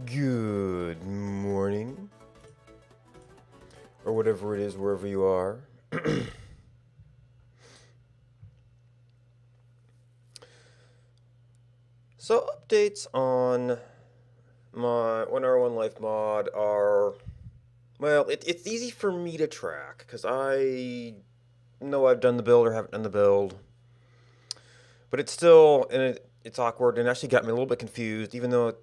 Good morning, or whatever it is, wherever you are. So, updates on my 1R1 Life mod are, well, it's easy for me to track, because I know I've done the build or haven't done the build. But it's still, and it's awkward, and actually got me a little bit confused, even though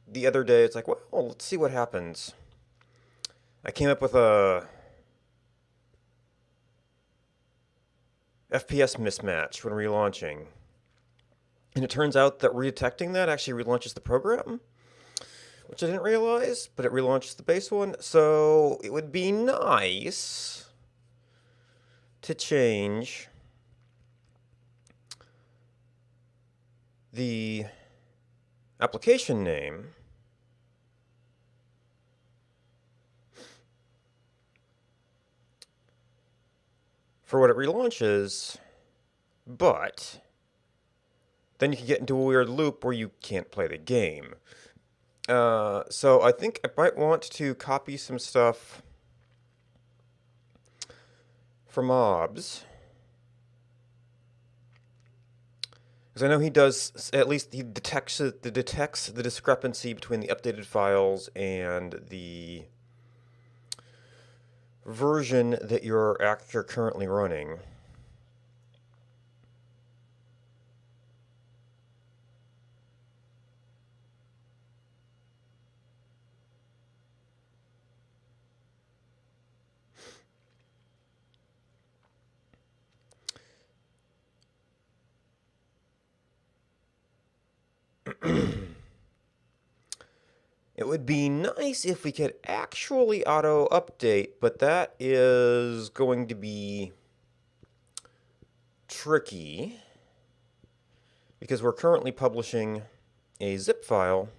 the other day it's like, well, let's see what happens. I came up with a FPS mismatch when relaunching. And it turns out that redetecting that actually relaunches the program, which I didn't realize, but it relaunches the base one. So it would be nice to change the application name for what it relaunches, but then you can get into a weird loop where you can't play the game. So I think I might want to copy some stuff for mobs. Because I know he does, at least he detects the discrepancy between the updated files and the version that you're currently running. It would be nice if we could actually auto-update, but that is going to be tricky because we're currently publishing a zip file.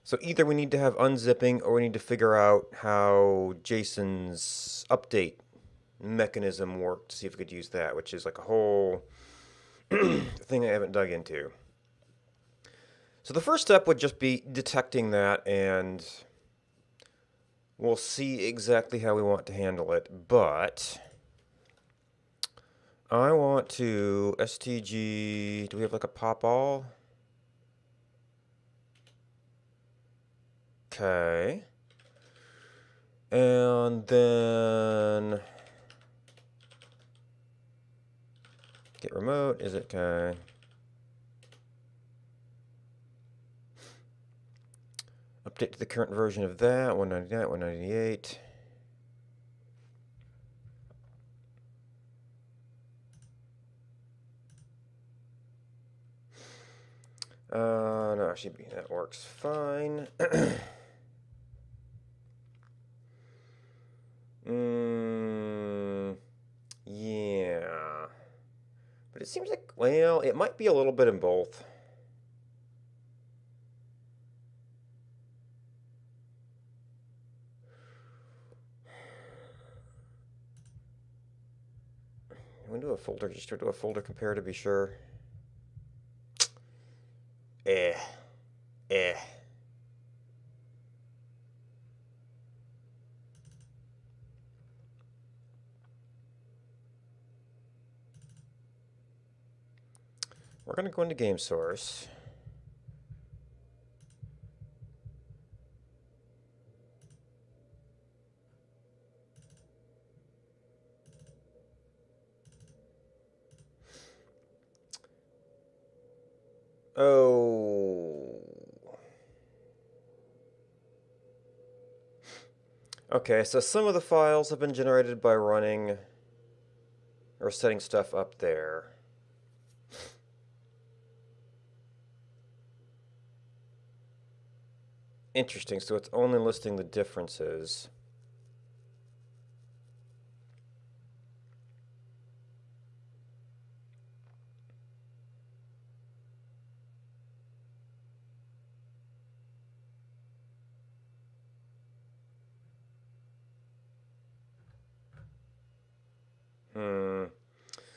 So either we need to have unzipping or we need to figure out how JSON's update mechanism worked to see if we could use that, which is like a whole thing I haven't dug into. So the first step would just be detecting that, and we'll see exactly how we want to handle it. But I want to STG. Do we have like a pop all? Okay. And then get remote. Is it okay? Update to the current version of that. 199, 198. No, actually, that works fine. Yeah. But it seems like, well, it might be a little bit in both. I'm going to do a folder, just to do a folder compare to be sure. Eh. Eh. We're going to go into game source. Oh. Okay, so some of the files have been generated by running or setting stuff up there. Interesting, so it's only listing the differences.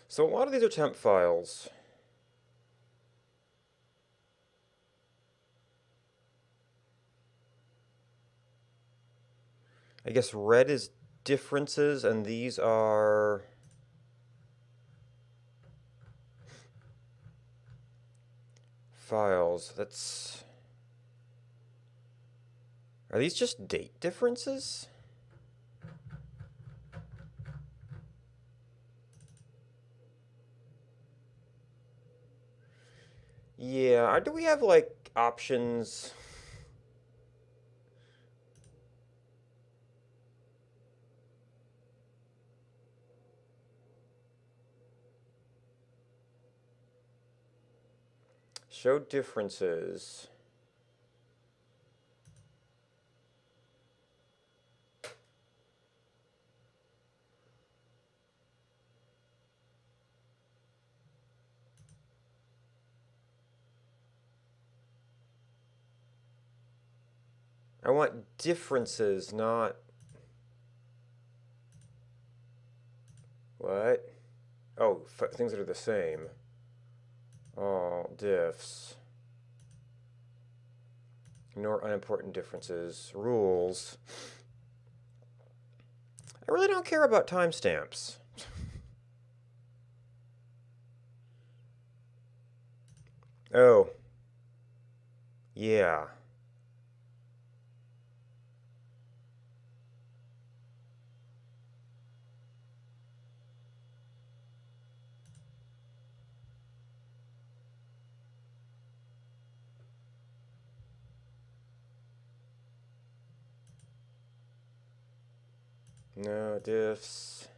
So a lot of these are temp files. I guess red is differences, and these are files. Are these just date differences? Yeah, do we have like options? Show differences. I want differences, not... What? Oh, things that are the same. Oh, diffs. Ignore unimportant differences. Rules. I really don't care about timestamps. Oh. Yeah. No, diffs.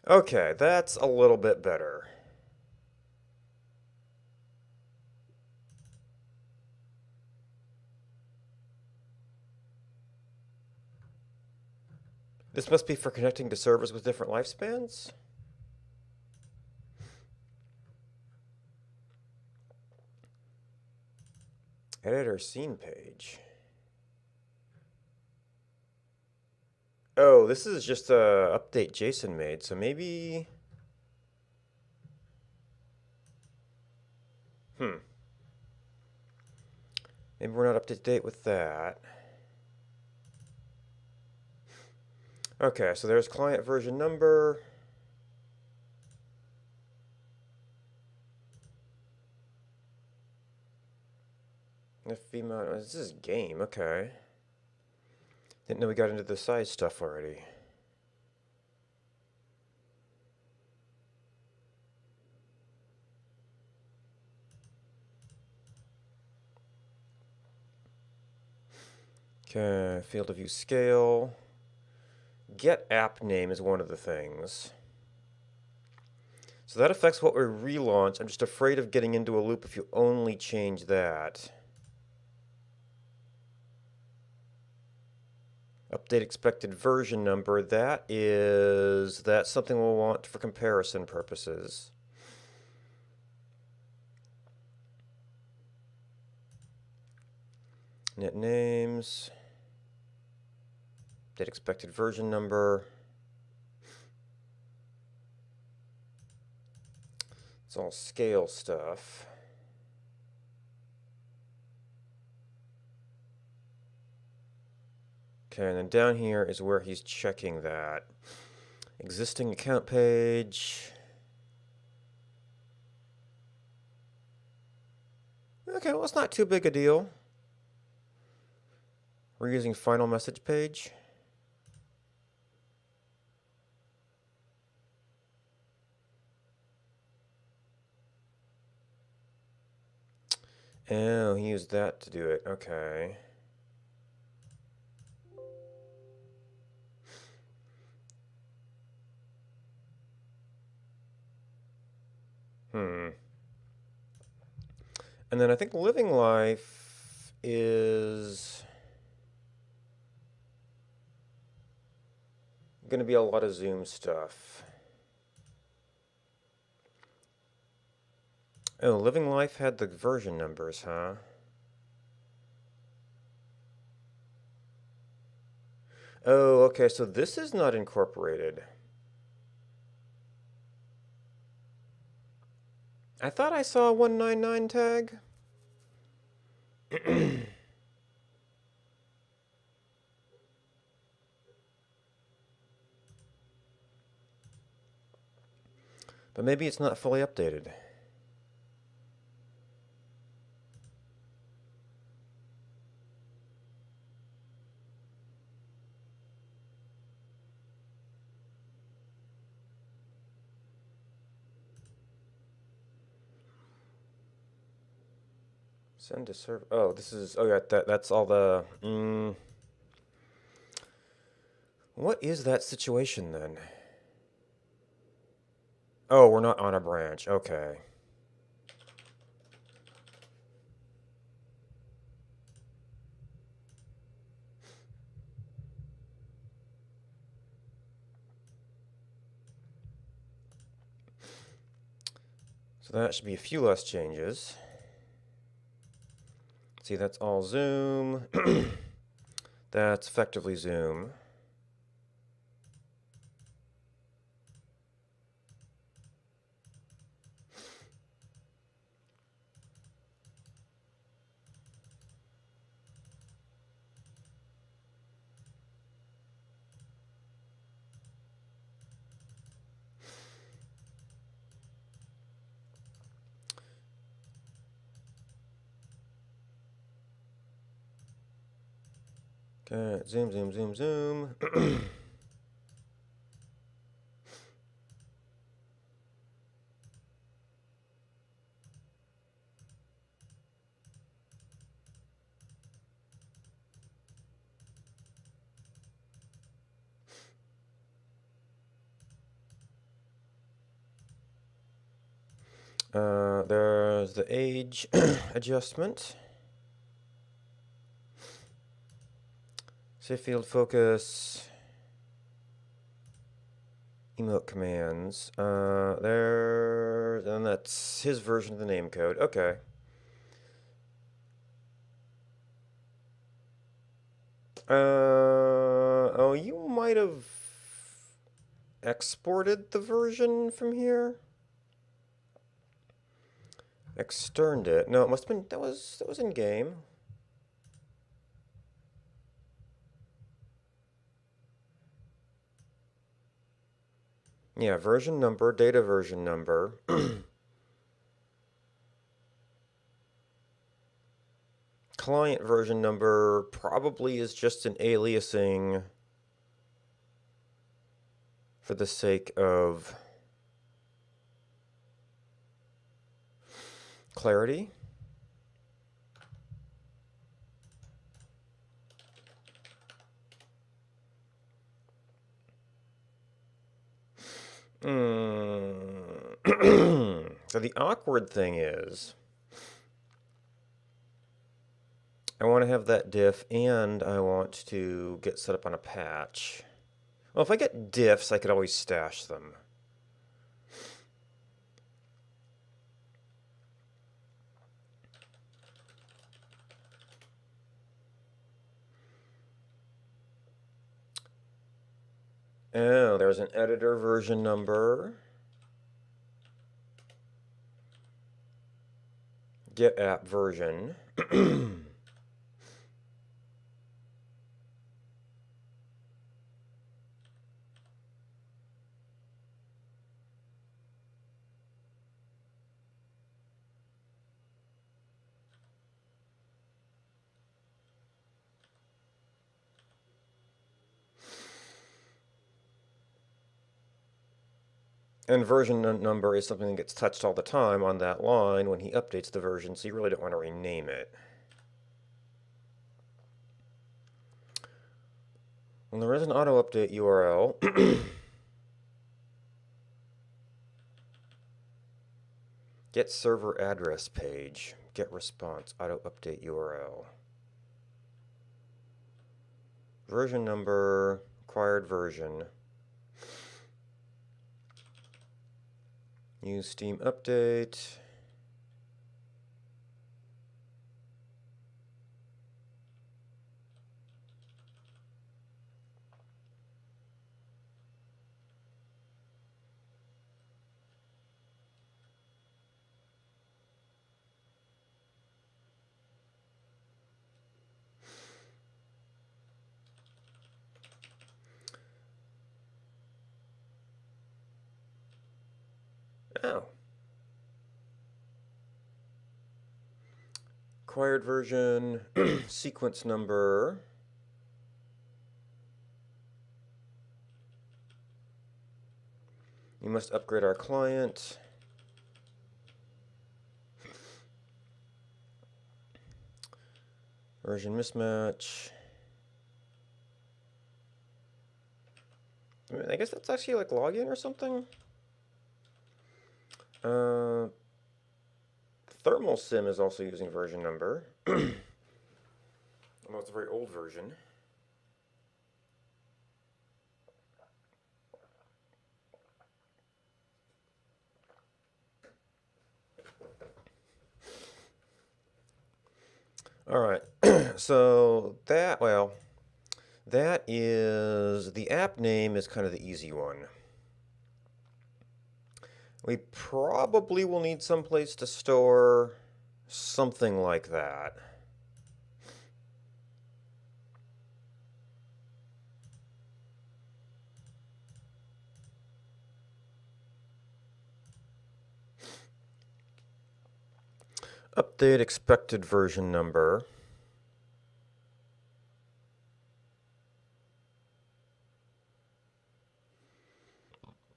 Okay, that's a little bit better. This must be for connecting to servers with different lifespans? Editor scene page. Oh, this is just a update Jason made, so maybe... Maybe we're not up to date with that. Okay, so there's client version number. FV mode. This is game, okay. Didn't know we got into the size stuff already. Okay, field of view scale. Get app name is one of the things. So that affects what we relaunch. I'm just afraid of getting into a loop if you only change that. Update expected version number. That's something we'll want for comparison purposes. Net names. Update expected version number. It's all scale stuff. Okay, and then down here is where he's checking that. Existing account page. Okay, well, it's not too big a deal. We're using final message page. Oh, he used that to do it. Okay. And then I think living life is going to be a lot of Zoom stuff. Oh, living life had the version numbers, huh? Oh, okay, so this is not incorporated. I thought I saw a 199 tag. But maybe it's not fully updated. Send to server. Oh, this is. Oh, yeah, that's all the. What is that situation then? Oh, we're not on a branch. Okay. So that should be a few less changes. See, that's all Zoom. That's effectively Zoom. Okay, zoom, zoom, zoom, zoom. There's the age adjustment. Safe field focus. Emote commands. And that's his version of the name code. Okay. Oh, you might have exported the version from here. Externed it. No, it must have been that was in game. Yeah, version number, data version number. Client version number probably is just an aliasing for the sake of clarity. So the awkward thing is, I want to have that diff and I want to get set up on a patch. Well, if I get diffs, I could always stash them. Oh, there's an editor version number. Get app version. And version number is something that gets touched all the time on that line when he updates the version, so you really don't want to rename it. And there is an auto update URL. Get server address page. Get response. Auto update URL. Version number. Required version. Use Steam update. Oh. Required version. Sequence number. You must upgrade our client. Version mismatch. I guess that's actually like login or something. Thermal Sim is also using version number. Although it's a very old version. All right, so that is, the app name is kind of the easy one. We probably will need some place to store something like that. Update expected version number.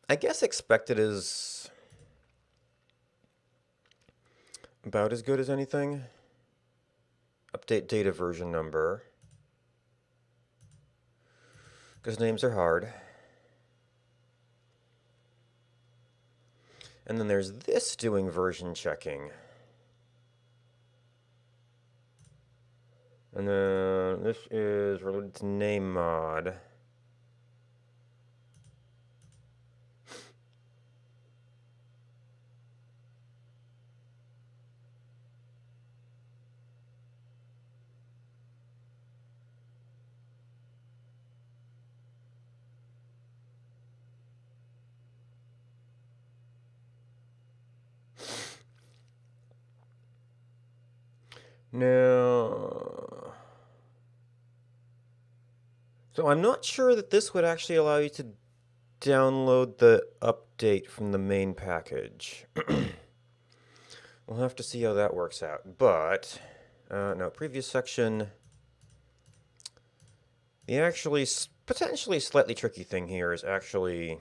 I guess expected is about as good as anything. Update data version number. Because names are hard. And then there's this doing version checking. And then this is related to name mod. Now, so I'm not sure that this would actually allow you to download the update from the main package. We'll have to see how that works out. But, no, previous section. The actually potentially slightly tricky thing here is actually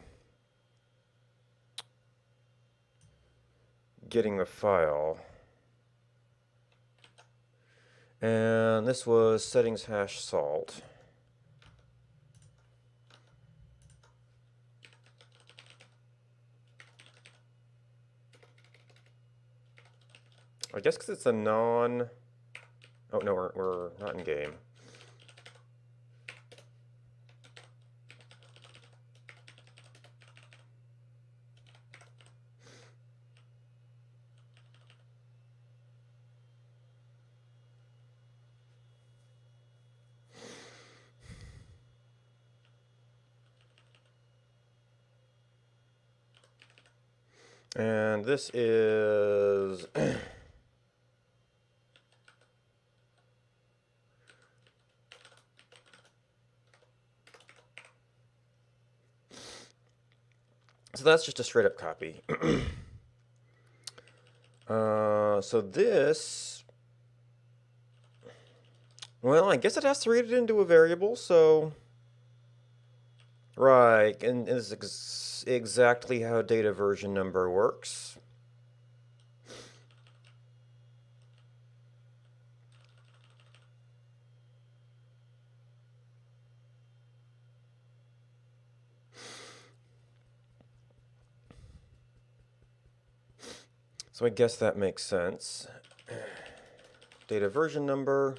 getting the file. And this was settings hash salt. I guess because it's a non... Oh, no, we're not in game. And this is... So that's just a straight up copy. So this... Well, I guess it has to read it into a variable, so... Right, and this is exactly how data version number works. So I guess that makes sense. Data version number.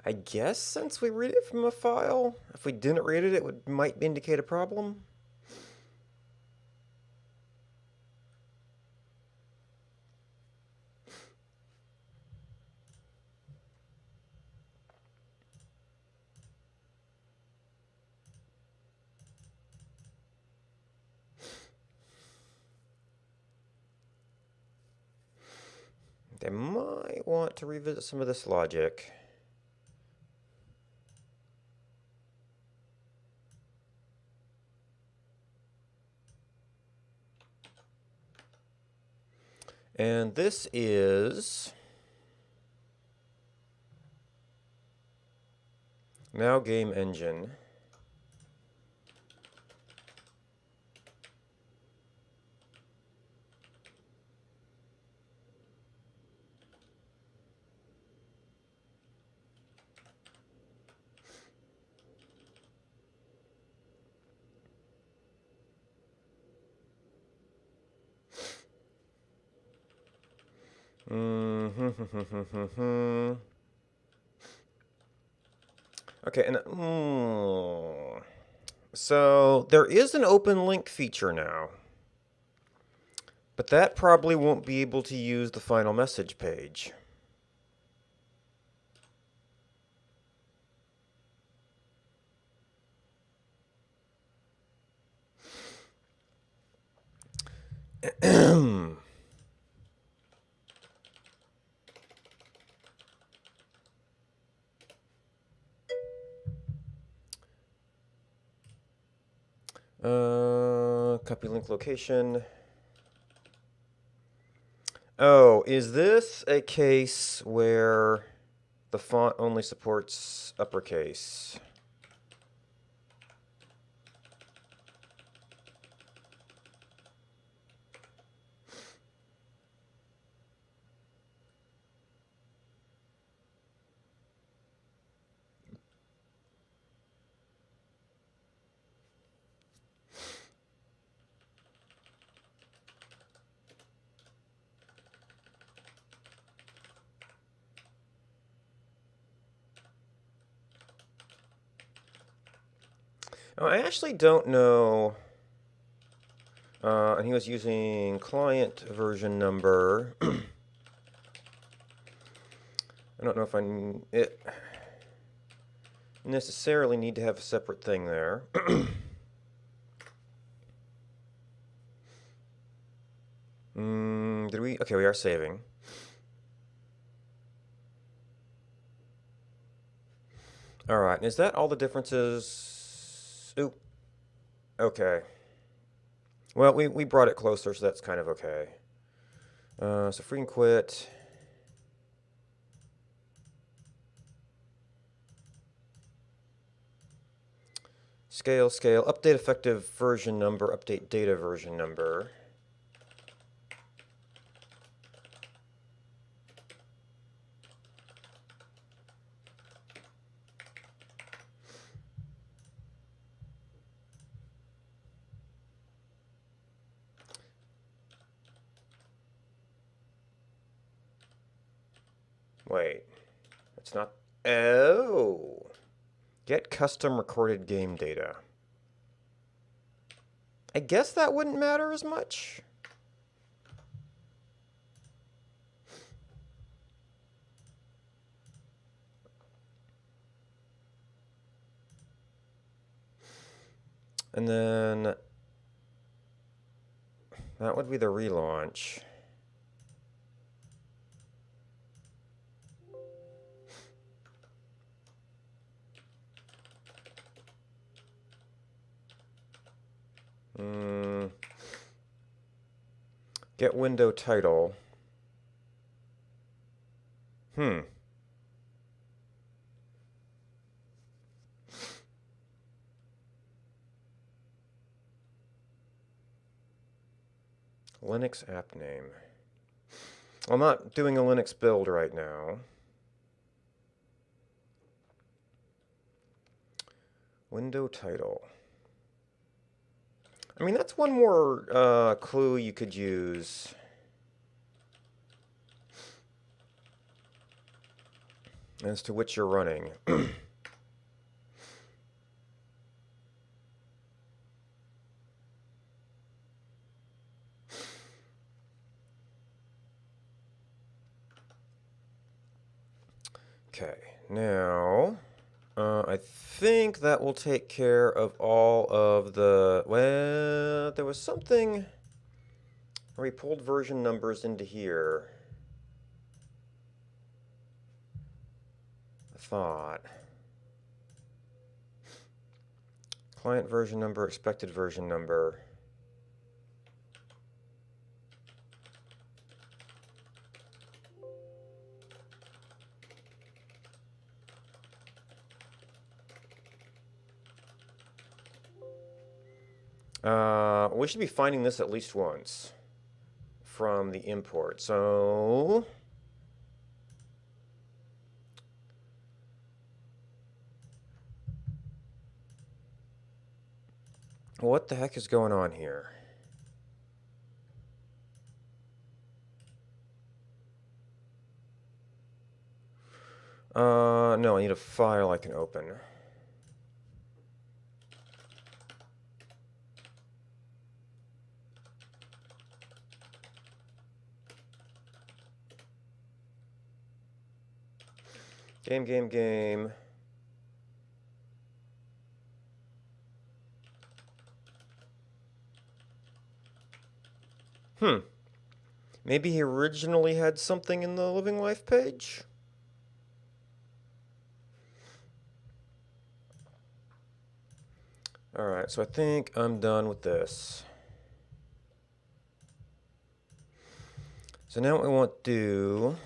I guess since we read it from a file, if we didn't read it, it might indicate a problem. They might want to revisit some of this logic. And this is now game engine. Okay, and so there is an open link feature now, but that probably won't be able to use the final message page. Copy link location. Oh, is this a case where the font only supports uppercase? Oh, I actually don't know. And he was using client version number. I don't know if it necessarily need to have a separate thing there. Did we? Okay, we are saving. All right, and is that all the differences? Oop. Okay. Well, we brought it closer, so that's kind of okay. So free and quit. Scale, update effective version number, update data version number. Wait, it's not. Oh. Get custom recorded game data. I guess that wouldn't matter as much. And then that would be the relaunch. Get window title. Linux app name. I'm not doing a Linux build right now. Window title. I mean, that's one more clue you could use. As to which you're running. Okay, now I think that will take care of all of the. Well, there was something where we pulled version numbers into here. I thought. Client version number, expected version number. We should be finding this at least once from the import. So what the heck is going on here? No, I need a file I can open. Game. Maybe he originally had something in the Living Life page? Alright, so I think I'm done with this. So now what we want to do...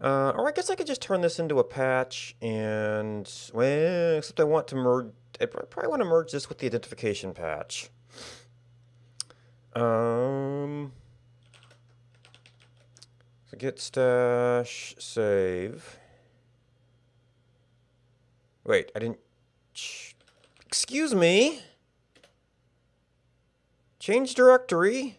or I guess I could just turn this into a patch and... Well, except I want to merge... I probably want to merge this with the identification patch. So git stash save. Wait, I didn't... Excuse me? Change directory?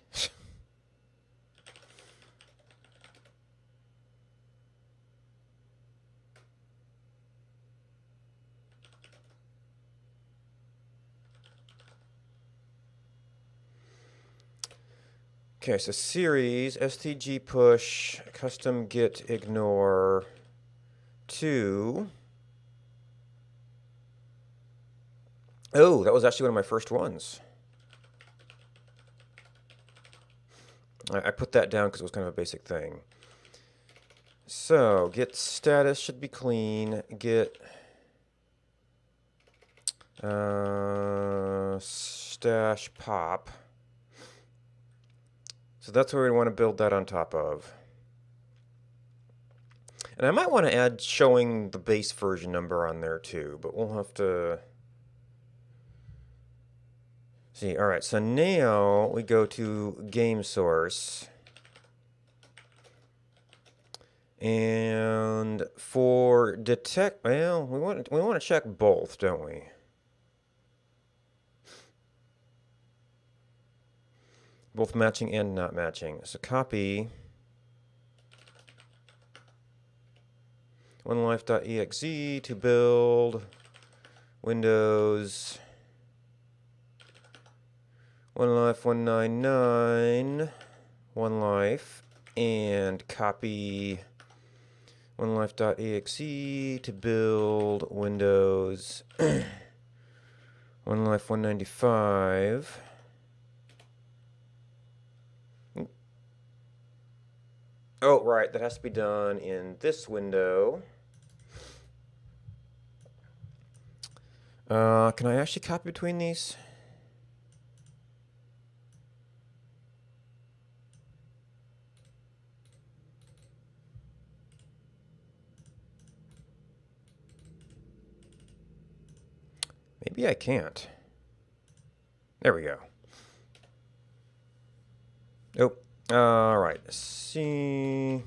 Okay, so series, stg push, custom get ignore to... Oh, that was actually one of my first ones. I put that down because it was kind of a basic thing. So, get status should be clean. Get stash pop. So that's where we want to build that on top of. And I might want to add showing the base version number on there too, but we'll have to see. All right, so now we go to game source. And for detect, well, we want to check both, don't we? Both matching and not matching. So copy onelife.exe to build Windows onelife 199 onelife, and copy onelife.exe to build Windows onelife 195. Oh, right, that has to be done in this window. Can I actually copy between these? Maybe I can't. There we go. Oh, all right. See.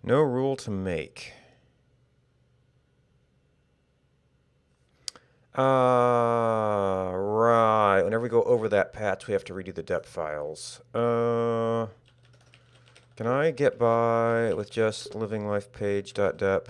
No rule to make. Right. Whenever we go over that patch, we have to redo the dep files. Can I get by with just livinglifepage.dep?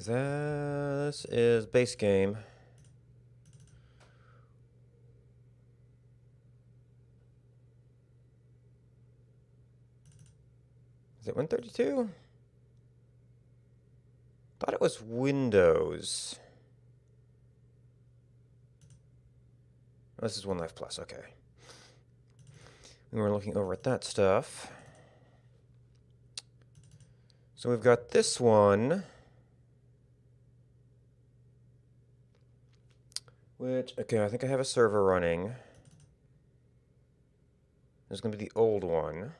This is base game. Is it 132? Thought it was Windows. Oh, this is One Life Plus, okay. We were looking over at that stuff. So we've got this one, which, okay, I think I have a server running. There's going to be the old one.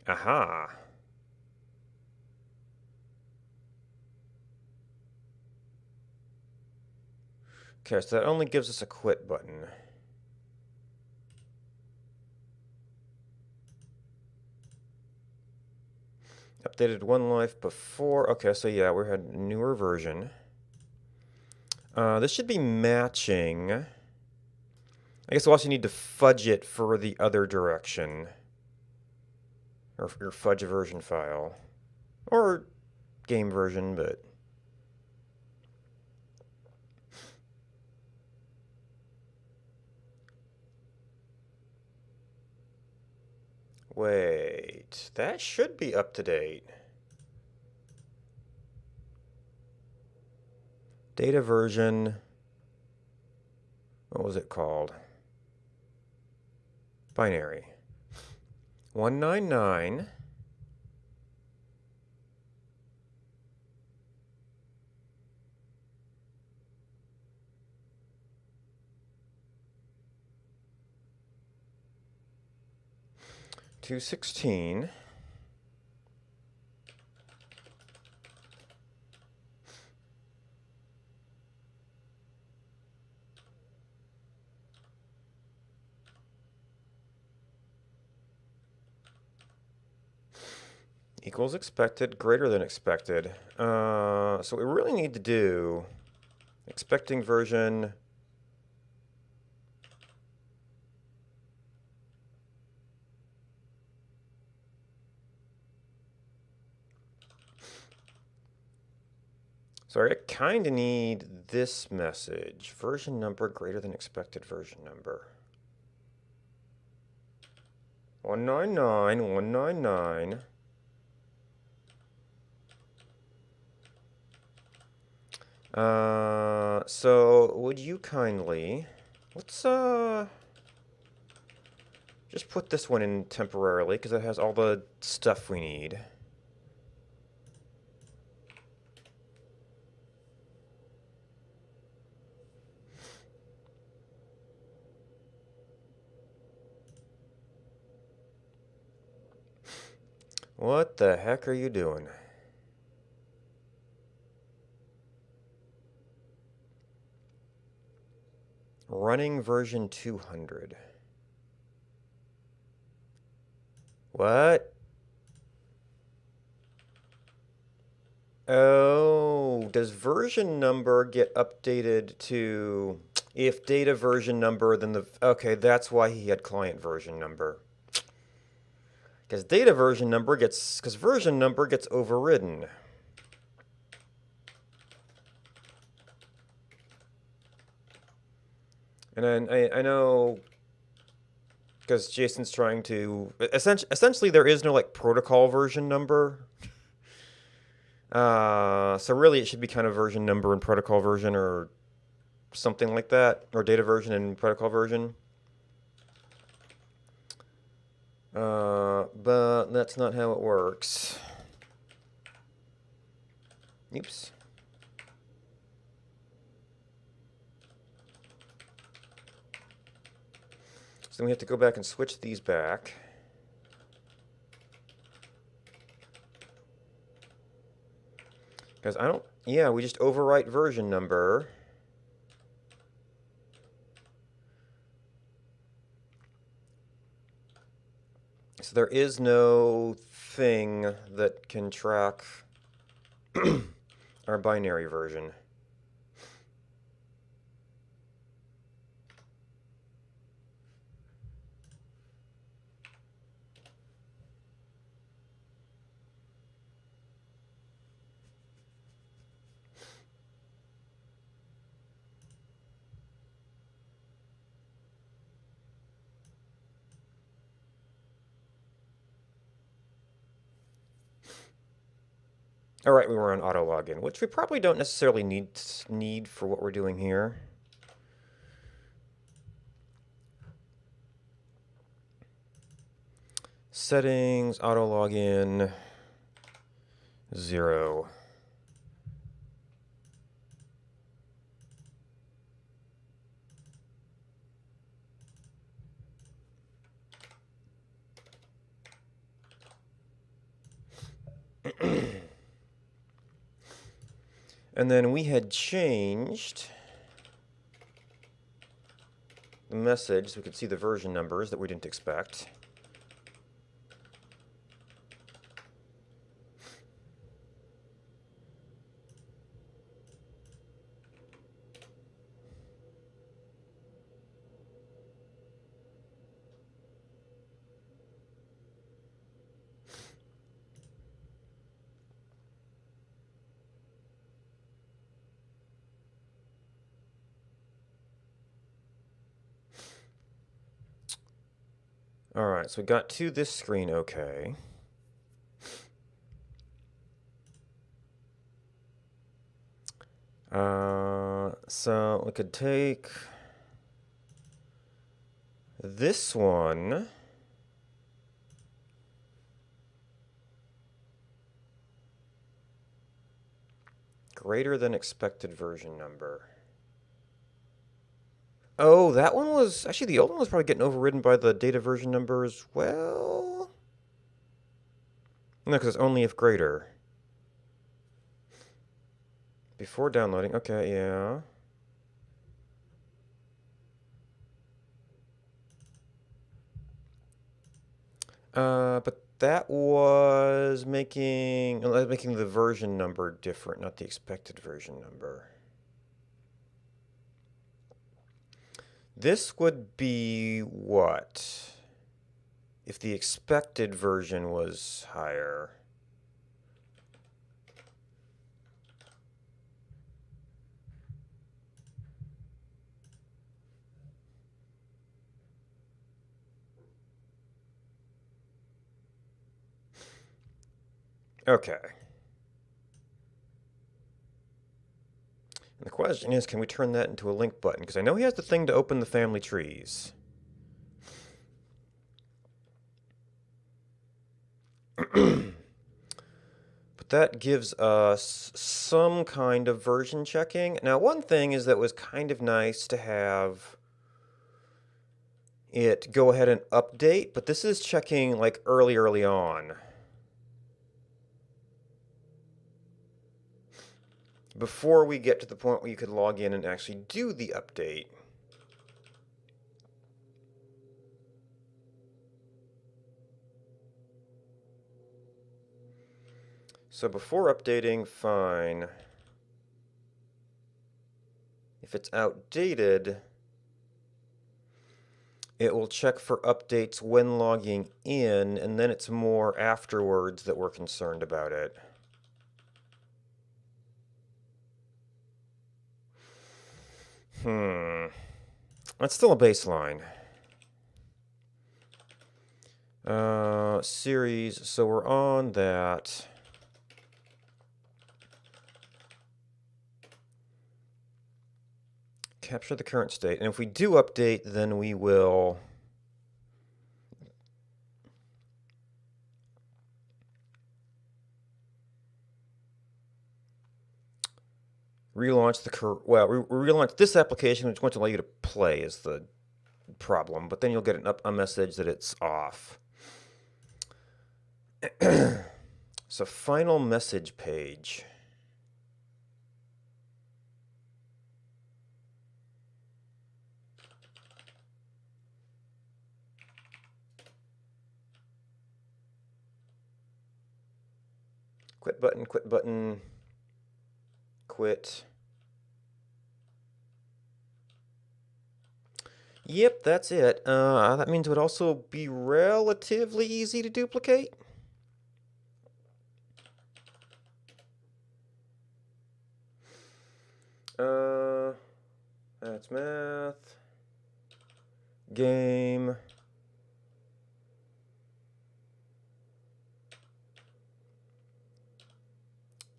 Aha. Okay, so that only gives us a quit button. Updated One Life before. Okay, so yeah, we had a newer version. This should be matching. I guess we'll also need to fudge it for the other direction. Or your fudge version file. Or game version, but... Wait, that should be up to date. Data version... What was it called? Binary. 199. 216. Equals expected, greater than expected. So what we really need to do, expecting version. So I kind of need this message, version number greater than expected version number. 199, 199. So would you kindly, let's just put this one in temporarily because it has all the stuff we need. What the heck are you doing? Running version 200. What? Oh, does version number get updated to if data version number, then the, okay, that's why he had client version number. Because data version number gets, because version number gets overridden. And I know, because Jason's trying to, essentially there is no like protocol version number. So really it should be kind of version number and protocol version or something like that, or data version and protocol version. But that's not how it works. Oops. So then we have to go back and switch these back. Because I don't, yeah, we just overwrite version number. So there is no thing that can track our binary version. All right, we were on auto login, which we probably don't necessarily need for what we're doing here. Settings, auto login, 0. And then we had changed the message so we could see the version numbers that we didn't expect. All right, so we got to this screen okay. So we could take this one. Greater than expected version number. Oh, that one was, actually the old one was probably getting overridden by the data version number as well. No, because it's only if greater. Before downloading. Okay, yeah. But that was making the version number different, not the expected version number. This would be what? If the expected version was higher. Okay. And the question is, can we turn that into a link button? Because I know he has the thing to open the family trees. But that gives us some kind of version checking. Now, one thing is that was kind of nice to have it go ahead and update, but this is checking like early on. Before we get to the point where you could log in and actually do the update. So before updating, fine. If it's outdated, it will check for updates when logging in, and then it's more afterwards that we're concerned about it. That's still a baseline. Series, so we're on that. Capture the current state. And if we do update, then we will relaunch relaunch this application, which won't allow you to play is the problem, but then you'll get a message that it's off. So final message page. Quit button, quit button, quit. Yep, that's it. That means it would also be relatively easy to duplicate. That's math. Game.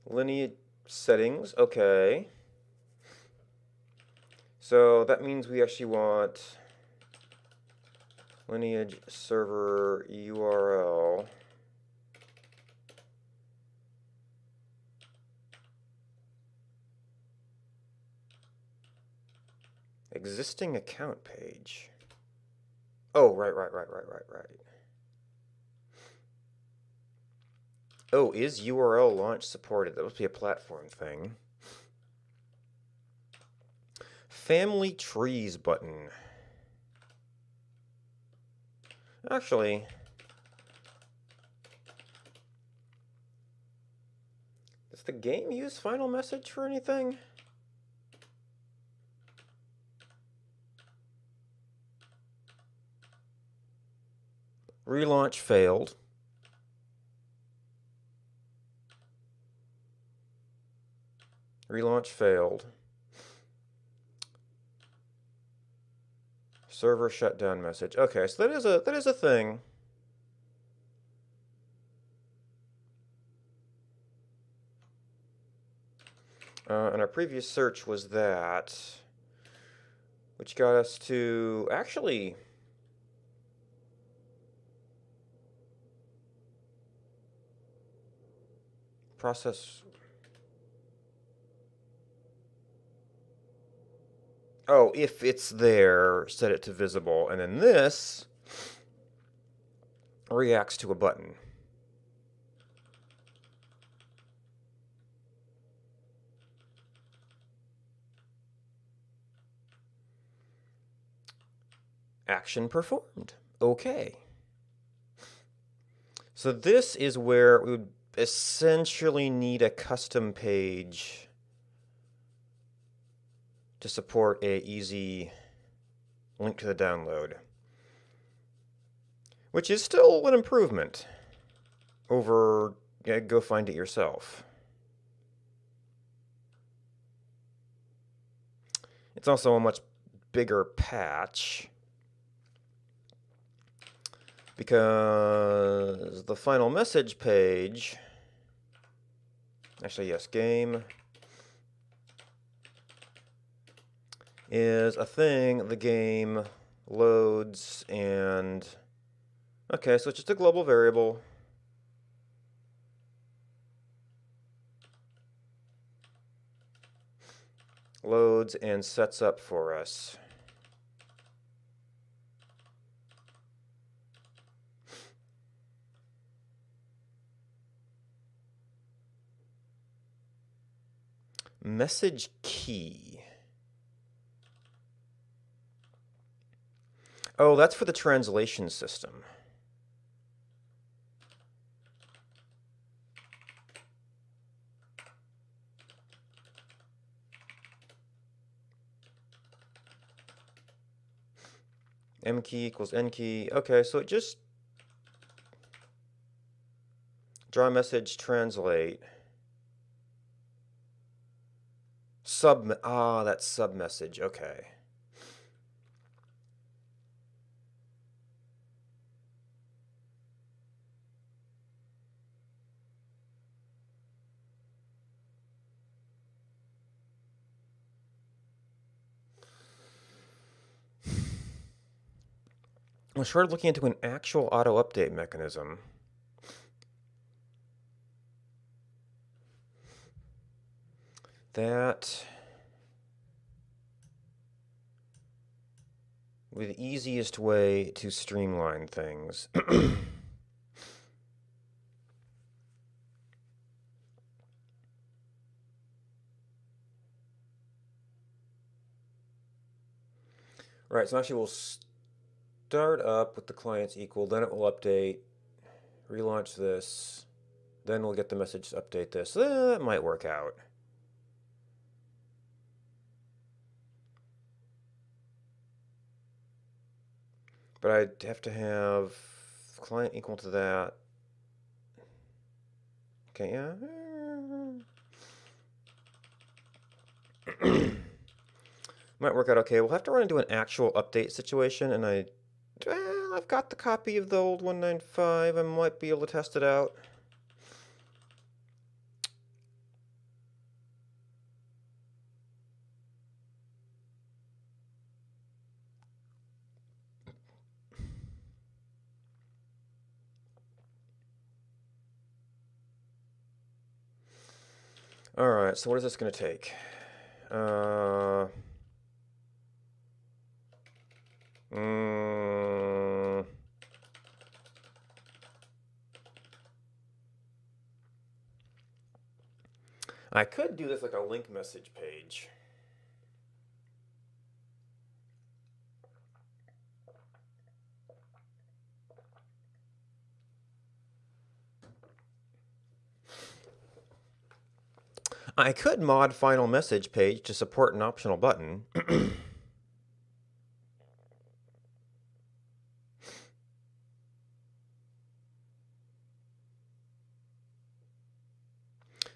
Lineage settings, okay. So that means we actually want lineage server URL. Existing account page. Oh, right. Oh, is URL launch supported? That must be a platform thing. Family trees button. Actually, does the game use final message for anything? Relaunch failed. Relaunch failed. Server shutdown message. Okay, so that is a thing. And our previous search was that, which got us to actually process. Oh, if it's there, set it to visible, and then this reacts to a button. Action performed. Okay. So this is where we would essentially need a custom page to support a easy link to the download, which is still an improvement over go find it yourself. It's also a much bigger patch because the final message page, actually yes, game is a thing the game loads and, okay, so it's just a global variable. Loads and sets up for us. Message key. Oh, that's for the translation system. M key equals N key. Okay, so it just draw message, translate. That's sub message. Okay. I started looking into an actual auto update mechanism. That would be the easiest way to streamline things. Right, so actually we'll start up with the client's equal, then it will update, relaunch this, then we'll get the message to update this. That might work out. But I'd have to have client equal to that. Okay, yeah. Might work out okay. We'll have to run into an actual update situation, and I've got the copy of the old 195. I might be able to test it out. Alright, so what is this going to take? I could do this like a link message page. I could mod final message page to support an optional button.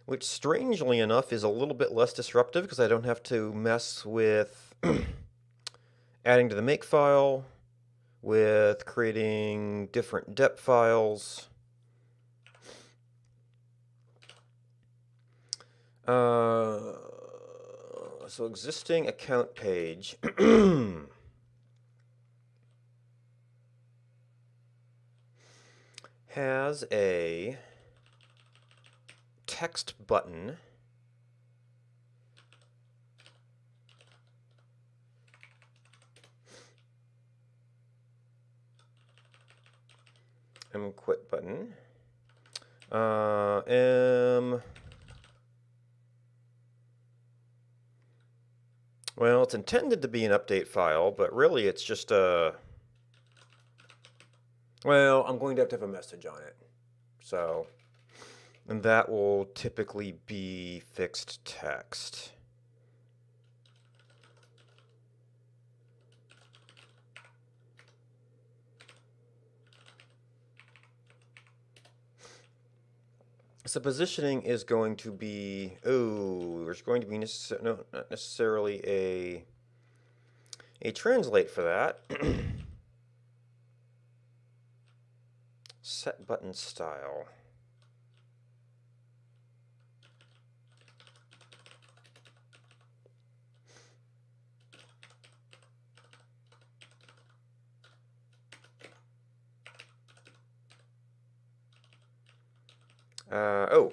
Which, strangely enough, is a little bit less disruptive because I don't have to mess with adding to the make file, with creating different dep files. So existing account page has a text button quit button well, it's intended to be an update file, but really it's just a Well, I'm going to have a message on it. So, and that will typically be fixed text. So positioning is going to be, there's going to be no, not necessarily a translate for that. Set button style. Oh.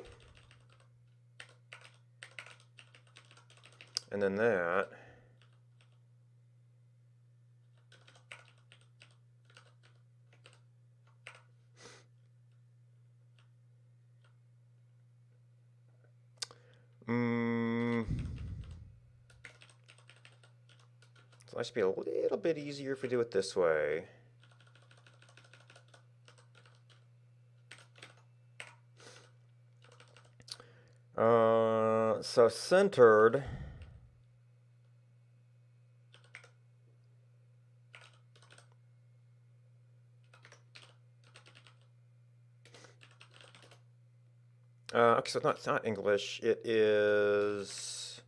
And then that. So that should be a little bit easier if we do it this way. So centered. Okay, so it's not English. It is.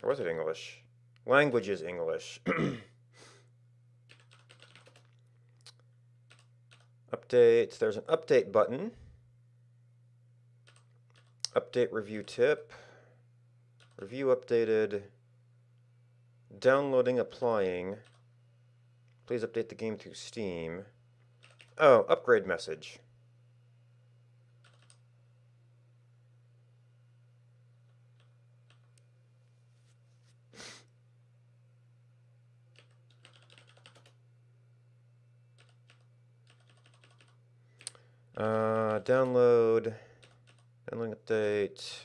Or was it English? Language is English. Update. There's an update button. Update review tip. Review updated. Downloading, applying. Please update the game through Steam. Oh, upgrade message. Download. Downloading update.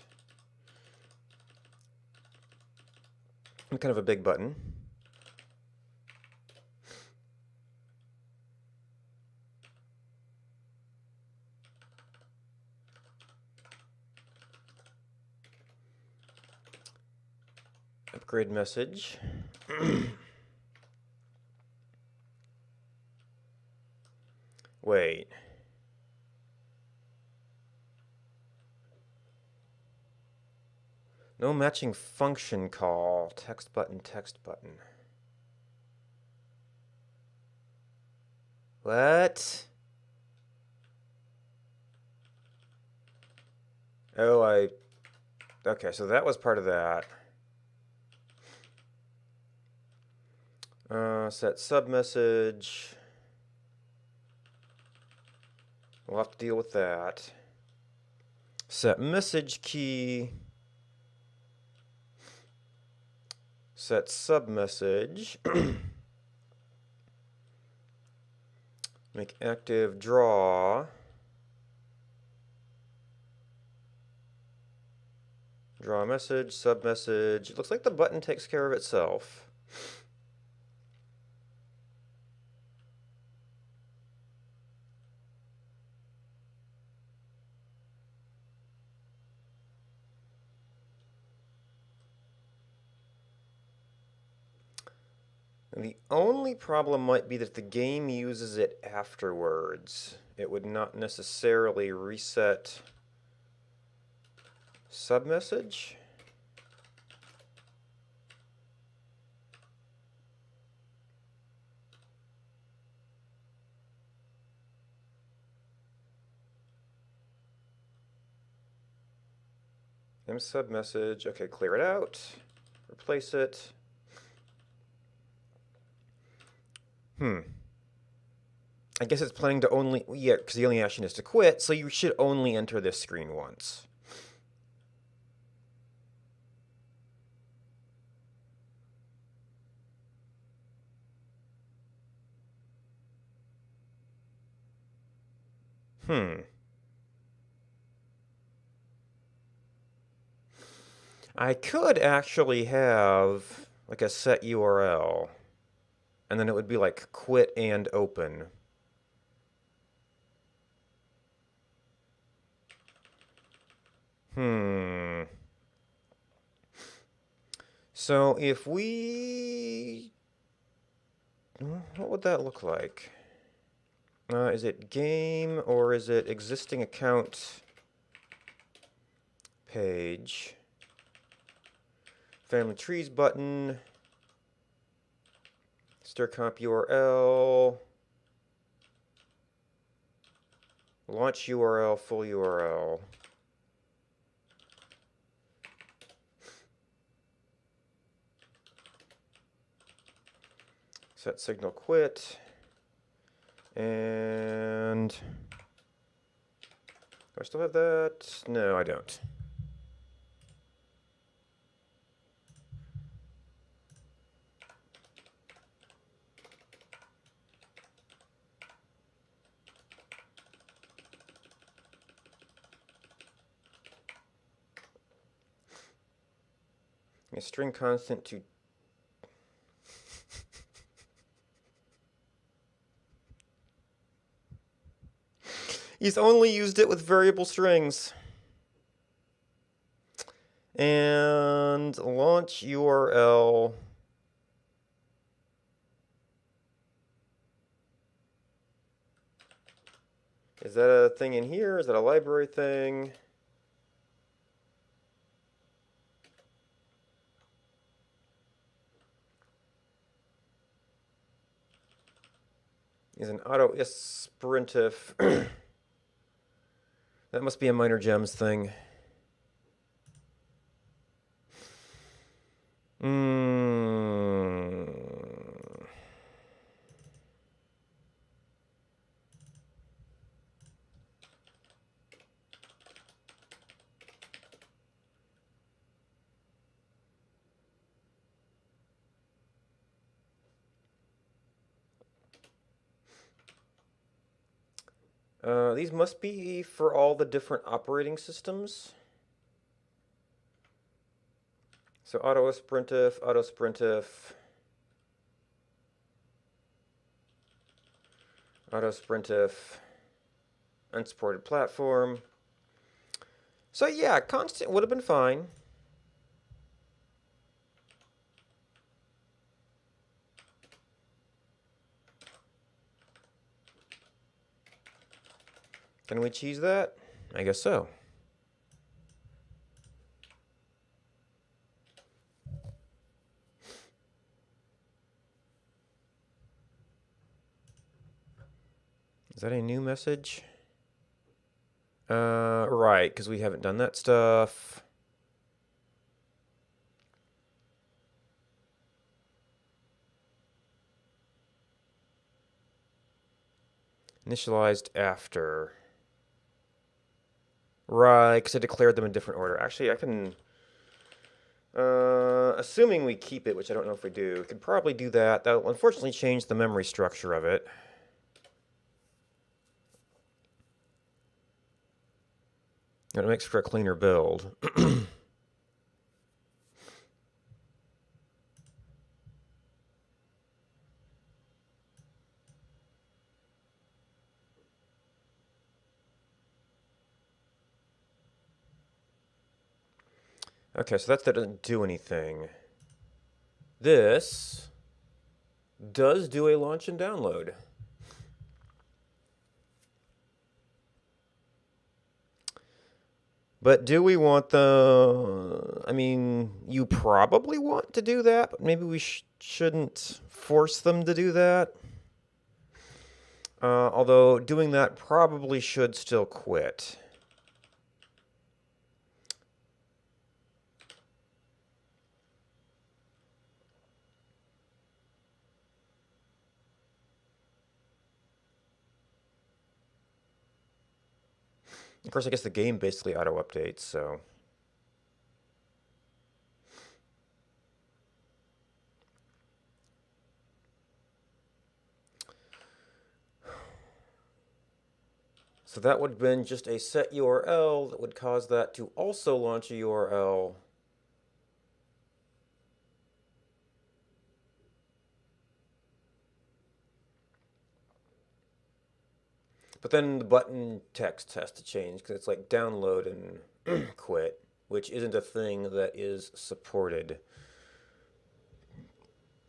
Kind of a big button. Upgrade message. Wait. No matching function call. Text button, text button. What? Oh, okay, so that was part of that. Set submessage. We'll have to deal with that. Set message key. Set submessage. Make active draw. Draw message, submessage. It looks like the button takes care of itself. And the only problem might be that the game uses it afterwards. It would not necessarily reset submessage. Submessage. Okay, clear it out. Replace it. I guess it's planning to only, yeah, because the only action is to quit, so you should only enter this screen once. I could actually have like a set URL. And then it would be like quit and open. So if we... What would that look like? Is it game or is it existing account page? Family trees button. Stir comp URL. Launch URL, full URL. Set signal quit. And do I still have that? No, I don't. A string constant to He's only used it with variable strings. And launch URL. Is that a thing in here? Is that a library thing? Is an auto sprintf. That must be a minor gems thing. These must be for all the different operating systems. So auto-sprintf, unsupported platform. So yeah, constant would have been fine. Can we cheese that? I guess so. Is that a new message? Right, because we haven't done that stuff. Initialized after. Right, because I declared them in different order. Actually, I can... assuming we keep it, which I don't know if we do, we could probably do that. That'll unfortunately change the memory structure of it. It makes for a cleaner build. Okay, so that doesn't do anything. This does do a launch and download. But do we want the... I mean, you probably want to do that, but maybe we shouldn't force them to do that. Although doing that probably should still quit. Of course, I guess the game basically auto-updates, so... So that would have been just a set URL that would cause that to also launch a URL. But then the button text has to change because it's like download and quit, which isn't a thing that is supported.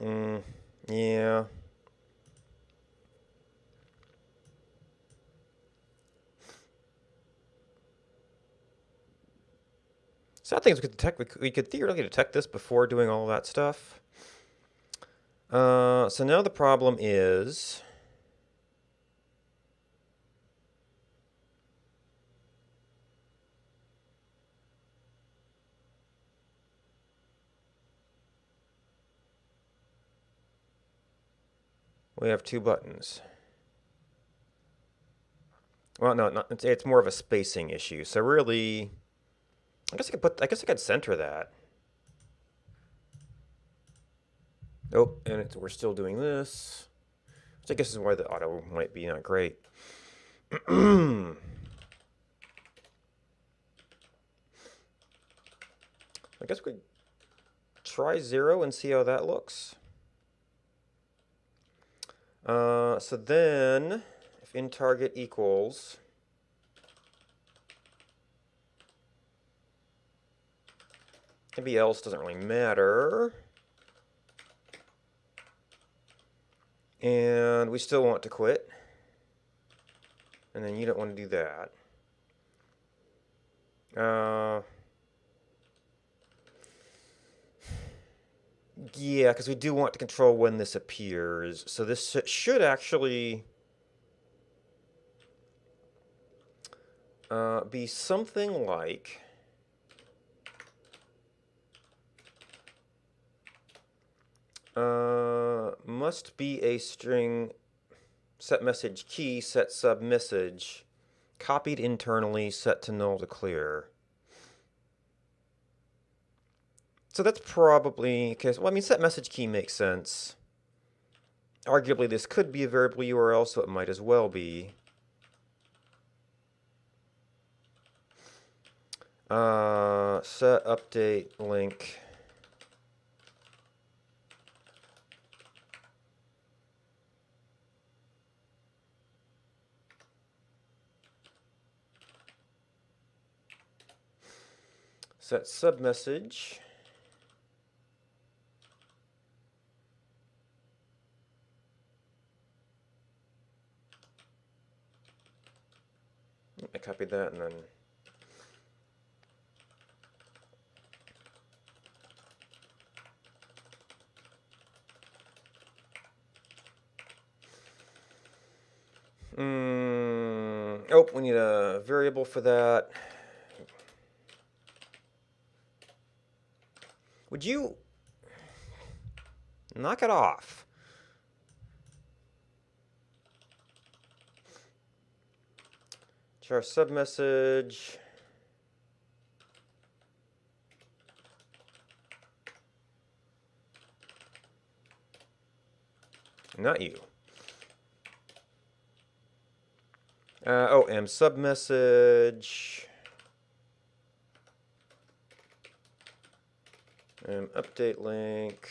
Yeah. Sad thing is we could theoretically detect this before doing all that stuff. So now the problem is we have two buttons. Well, no, it's more of a spacing issue. So really, I guess I could center that. Oh, and we're still doing this. Which I guess is why the auto might be not great. I guess we try 0 and see how that looks. So then, if in target equals maybe else doesn't really matter. And we still want to quit. And then you don't want to do that. Yeah, because we do want to control when this appears. So this should actually be something like must be a string set message key set sub message copied internally set to null to clear. So that's probably okay. Well, I mean, set message key makes sense. Arguably, this could be a variable URL, so it might as well be. Set update link. Set submessage. I copied that and then oh, we need a variable for that. Would you knock it off? Char submessage. Not you. Oh, m submessage. Update link.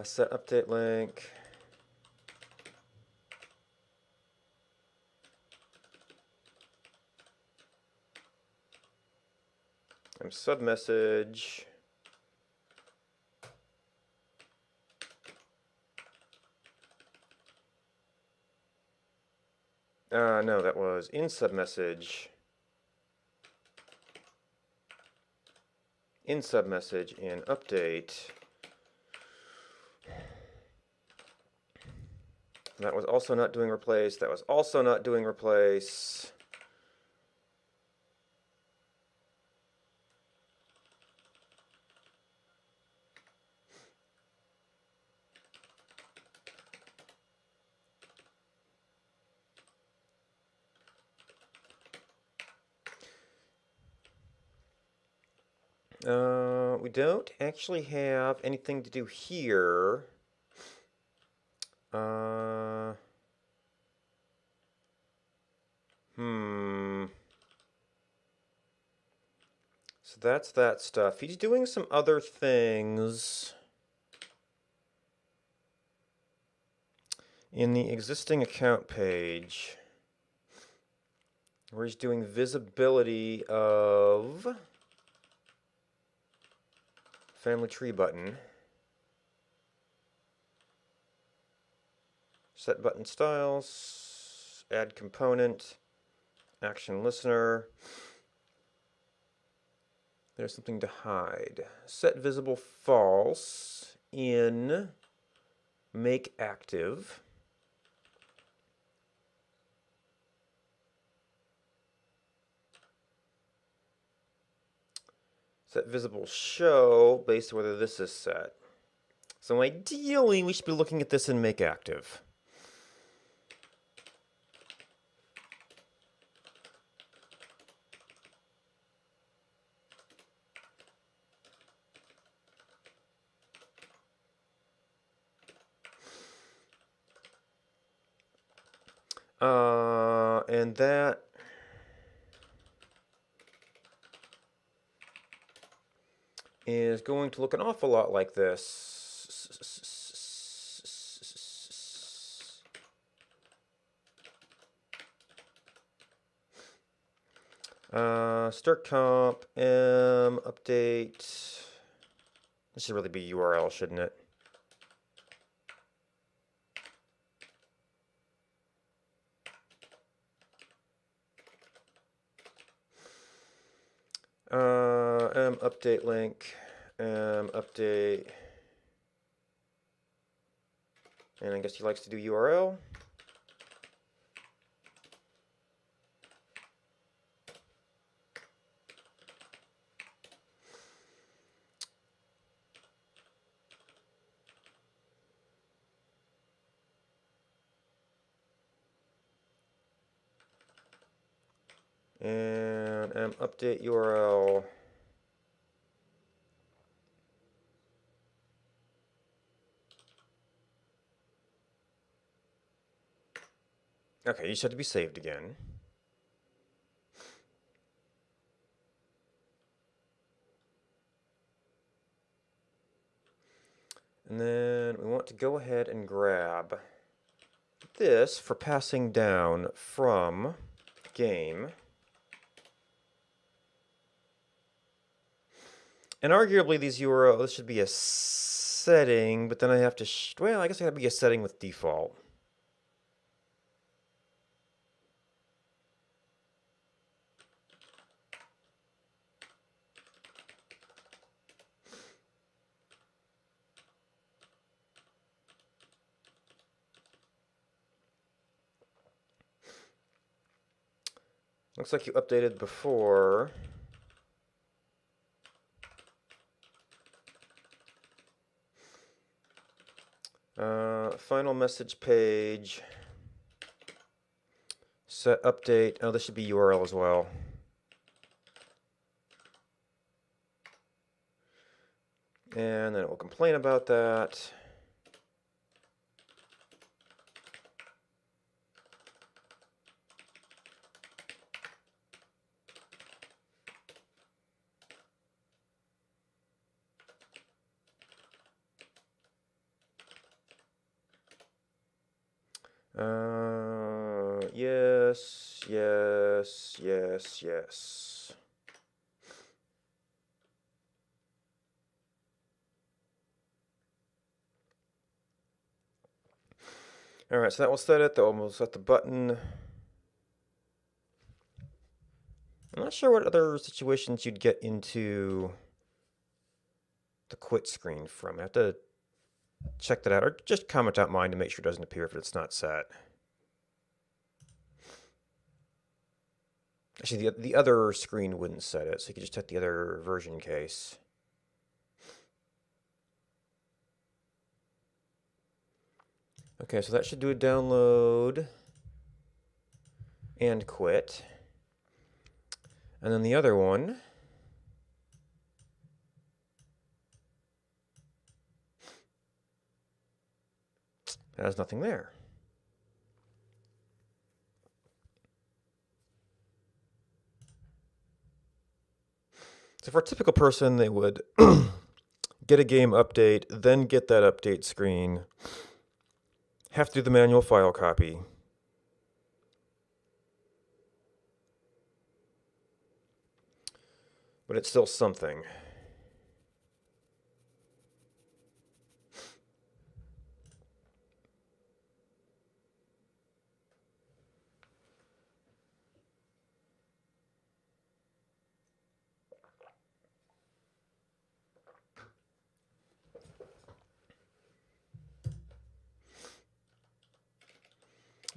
Set update link. Submessage. No, that was in submessage. In submessage in update. That was also not doing replace. That was also not doing replace. We don't actually have anything to do here. Hmm. So that's that stuff. He's doing some other things in the existing account page where he's doing visibility of family tree button. Set button styles, add component, action listener. There's something to hide. Set visible false in make active. Set visible show based on whether this is set. So ideally, we should be looking at this in make active. And that is going to look an awful lot like this. Start comp, update. This should really be URL, shouldn't it? Update link, update, and I guess he likes to do URL. And update URL. Okay, you just have to be saved again. And then we want to go ahead and grab this for passing down from game. And arguably these URLs, this should be a setting, but then I have to, well, I guess it have to be a setting with default. Looks like you updated before. Final message page. Set update. Oh, this should be URL as well. And then it will complain about that. Yes, yes, yes, yes. All right, so that will set it. That will set the button. I'm not sure what other situations you'd get into the quit screen from. I have to check that out, or just comment out mine to make sure it doesn't appear if it's not set. Actually, the other screen wouldn't set it, so you could just check the other version case. Okay, so that should do a download and quit. And then the other one, has nothing there. So for a typical person, they would get a game update, then get that update screen, have to do the manual file copy. But it's still something.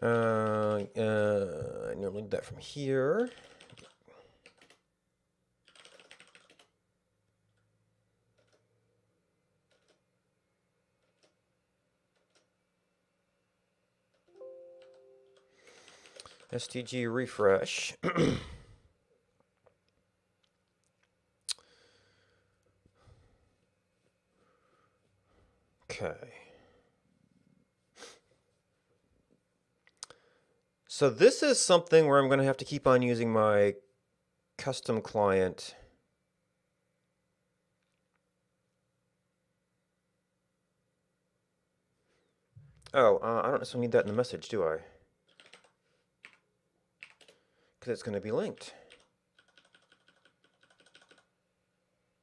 I normally do that from here. STG refresh. Okay. So this is something where I'm going to have to keep on using my custom client. Oh, I don't necessarily need that in the message, do I? Because it's going to be linked.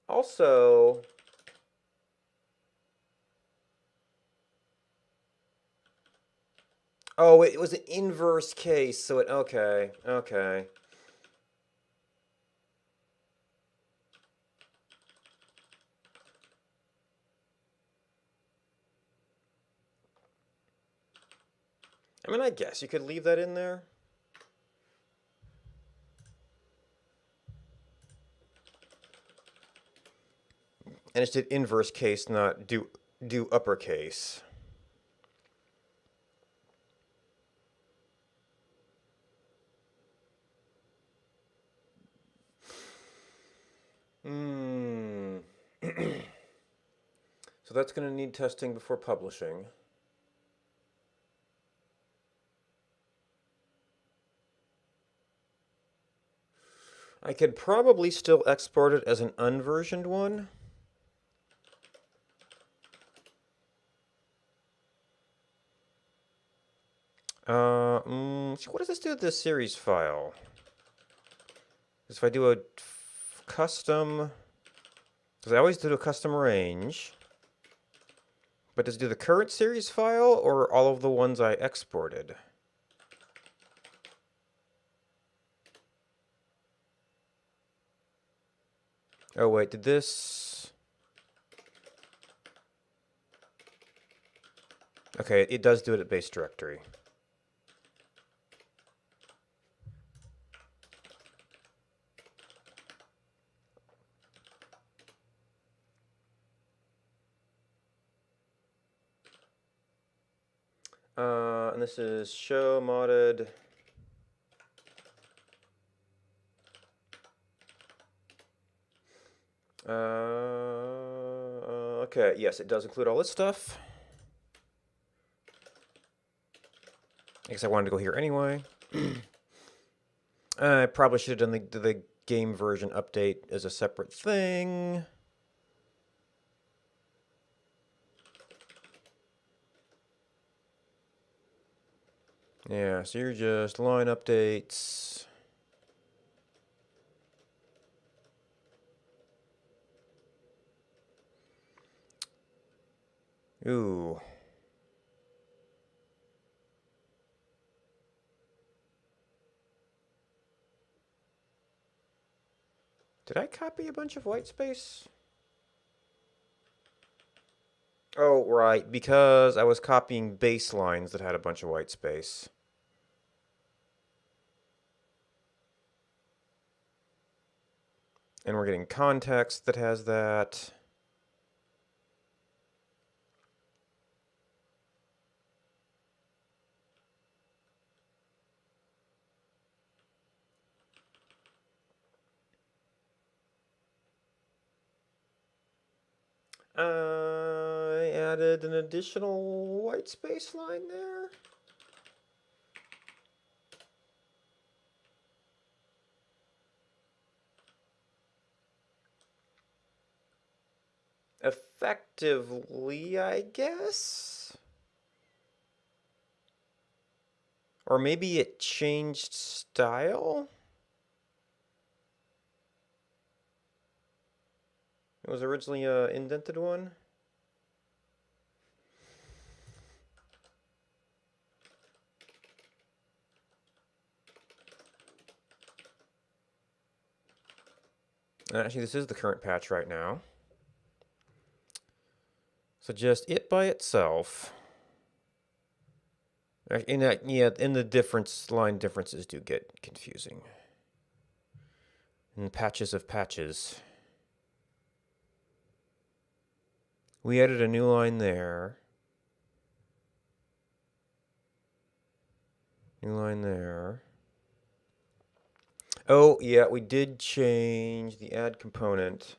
Also, oh, it was an inverse case, so okay. I mean, I guess you could leave that in there. And it did inverse case, not do uppercase. So that's going to need testing before publishing. I could probably still export it as an unversioned one. So what does this do with this series file? Because if I do a custom, because I always do a custom range, but does it do the current series file or all of the ones I exported? Oh wait, did this? Okay, it does do it at base directory. And this is show modded. Okay, yes, it does include all this stuff. I guess I wanted to go here anyway. I probably should have done the game version update as a separate thing. Yeah, so you're just line updates. Ooh. Did I copy a bunch of white space? Oh, right, because I was copying baselines that had a bunch of white space. And we're getting context that has that. I added an additional white space line there. effectively, I guess? Or maybe it changed style? It was originally a indented one? Actually, this is the current patch right now. So just it by itself. In that, yeah, in the line differences do get confusing. And patches of patches. We added a new line there. New line there. Oh, yeah, we did change the add component.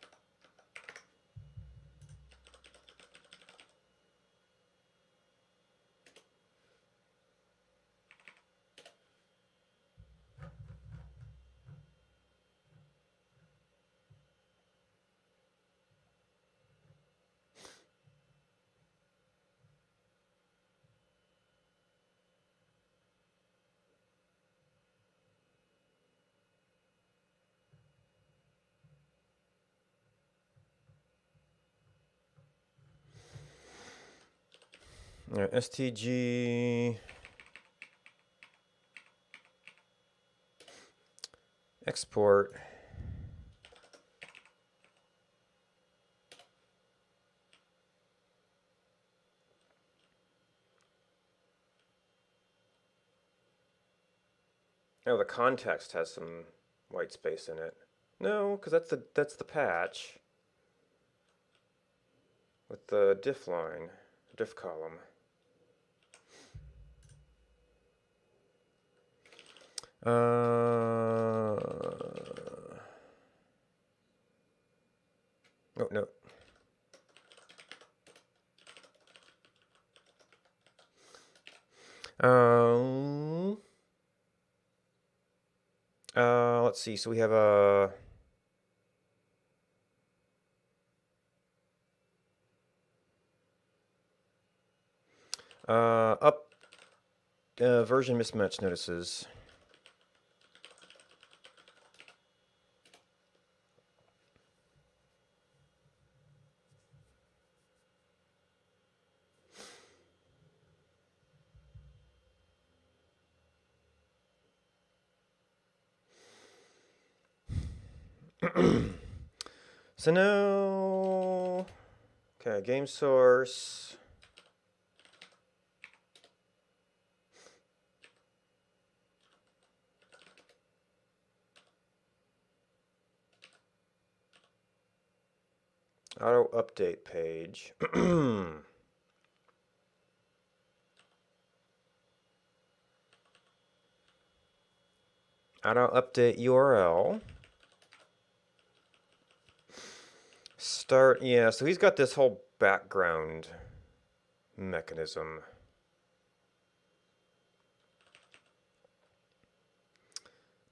STG export. Oh, the context has some white space in it. No, because that's the patch with the diff line, diff column. Oh no. Let's see. So we have a up version mismatch notices. So now, okay, game source. Auto update page. Auto update URL. Start, yeah, so he's got this whole background mechanism.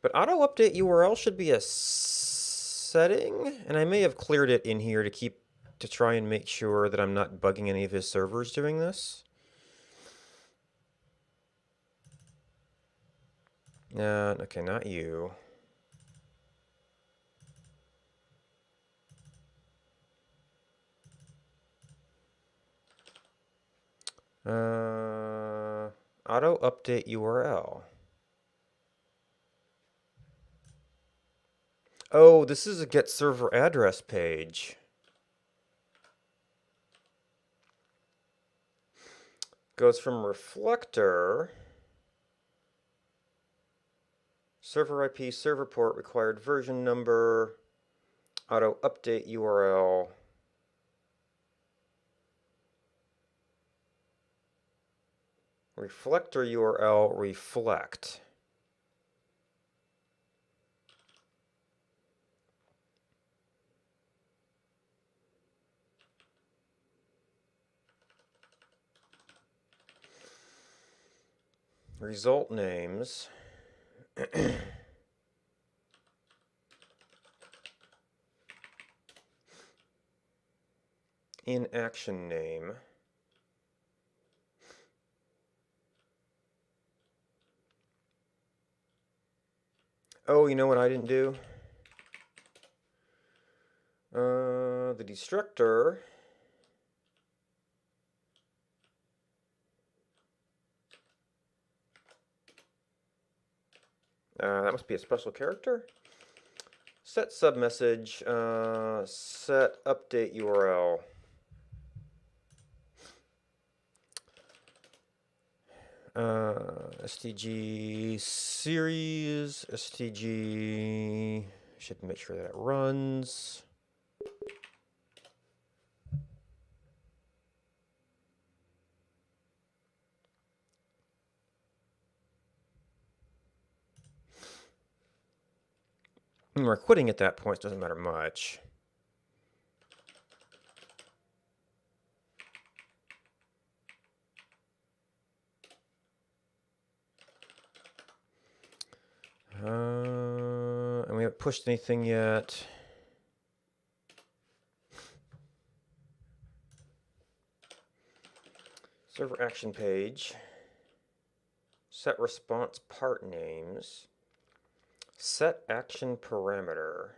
But auto update URL should be a setting, and I may have cleared it in here to try and make sure that I'm not bugging any of his servers doing this. Okay, not you. Auto update URL. Oh, this is a get server address page. Goes from reflector, server IP, server port, required version number, auto update URL. Reflector URL reflect. Result names. in action name. Oh, you know what I didn't do? The destructor. That must be a special character. Set submessage. Set update URL. STG series. STG. Should make sure that it runs. And we're quitting at that point, so it doesn't matter much. And we haven't pushed anything yet. Server action page. Set response part names. Set action parameter.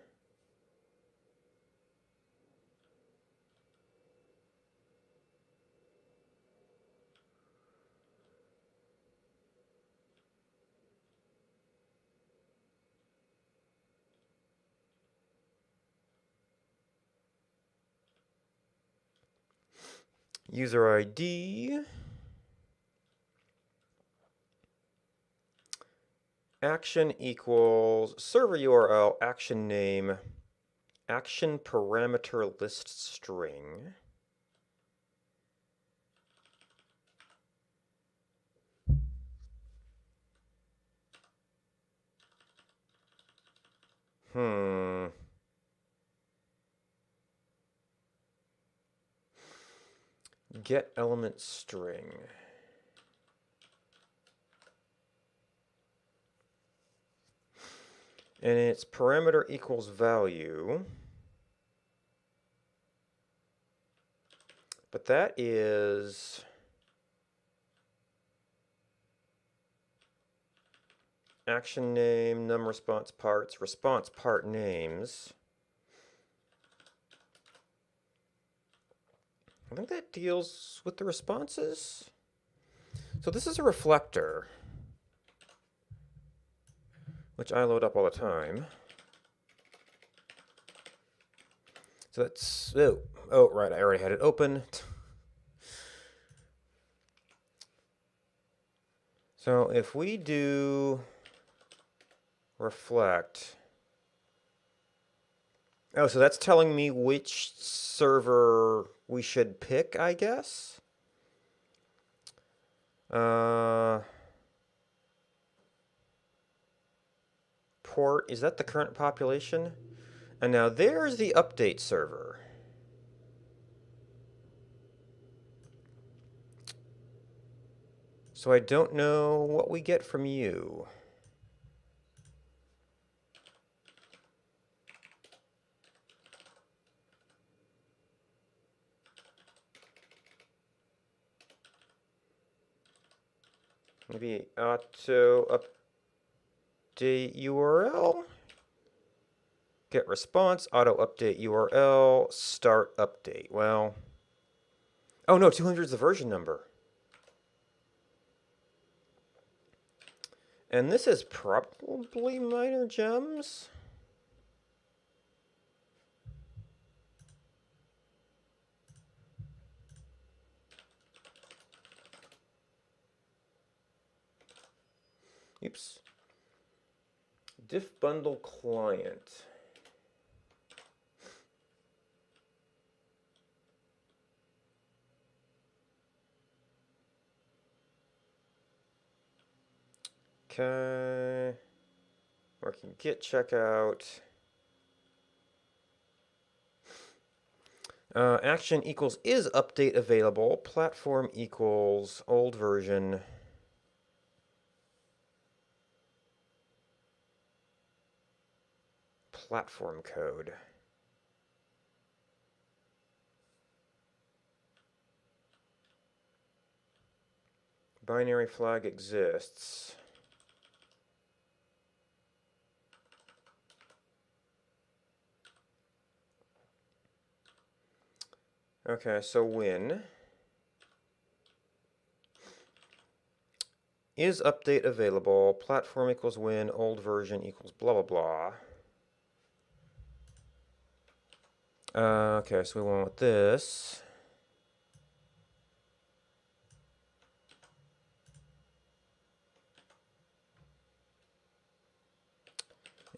User ID. Action equals server URL, action name, action parameter list string. Get element string. And its parameter equals value. But that is action name, num response part names. I think that deals with the responses. So this is a reflector, which I load up all the time. So that's, oh, right, I already had it open. So if we do reflect, oh, so that's telling me which server we should pick, I guess. Port, is that the current population? And now there's the update server. So I don't know what we get from you. Maybe auto update URL. Get response, auto update URL, start update. Well, oh no, 200 is the version number. And this is probably minor gems. Oops. Diff bundle client. Okay. Working git checkout. Action equals is update available. Platform equals old version. Platform code. Binary flag exists. Okay, so when is update available, platform equals when, old version equals blah blah blah. Okay, so we went with this.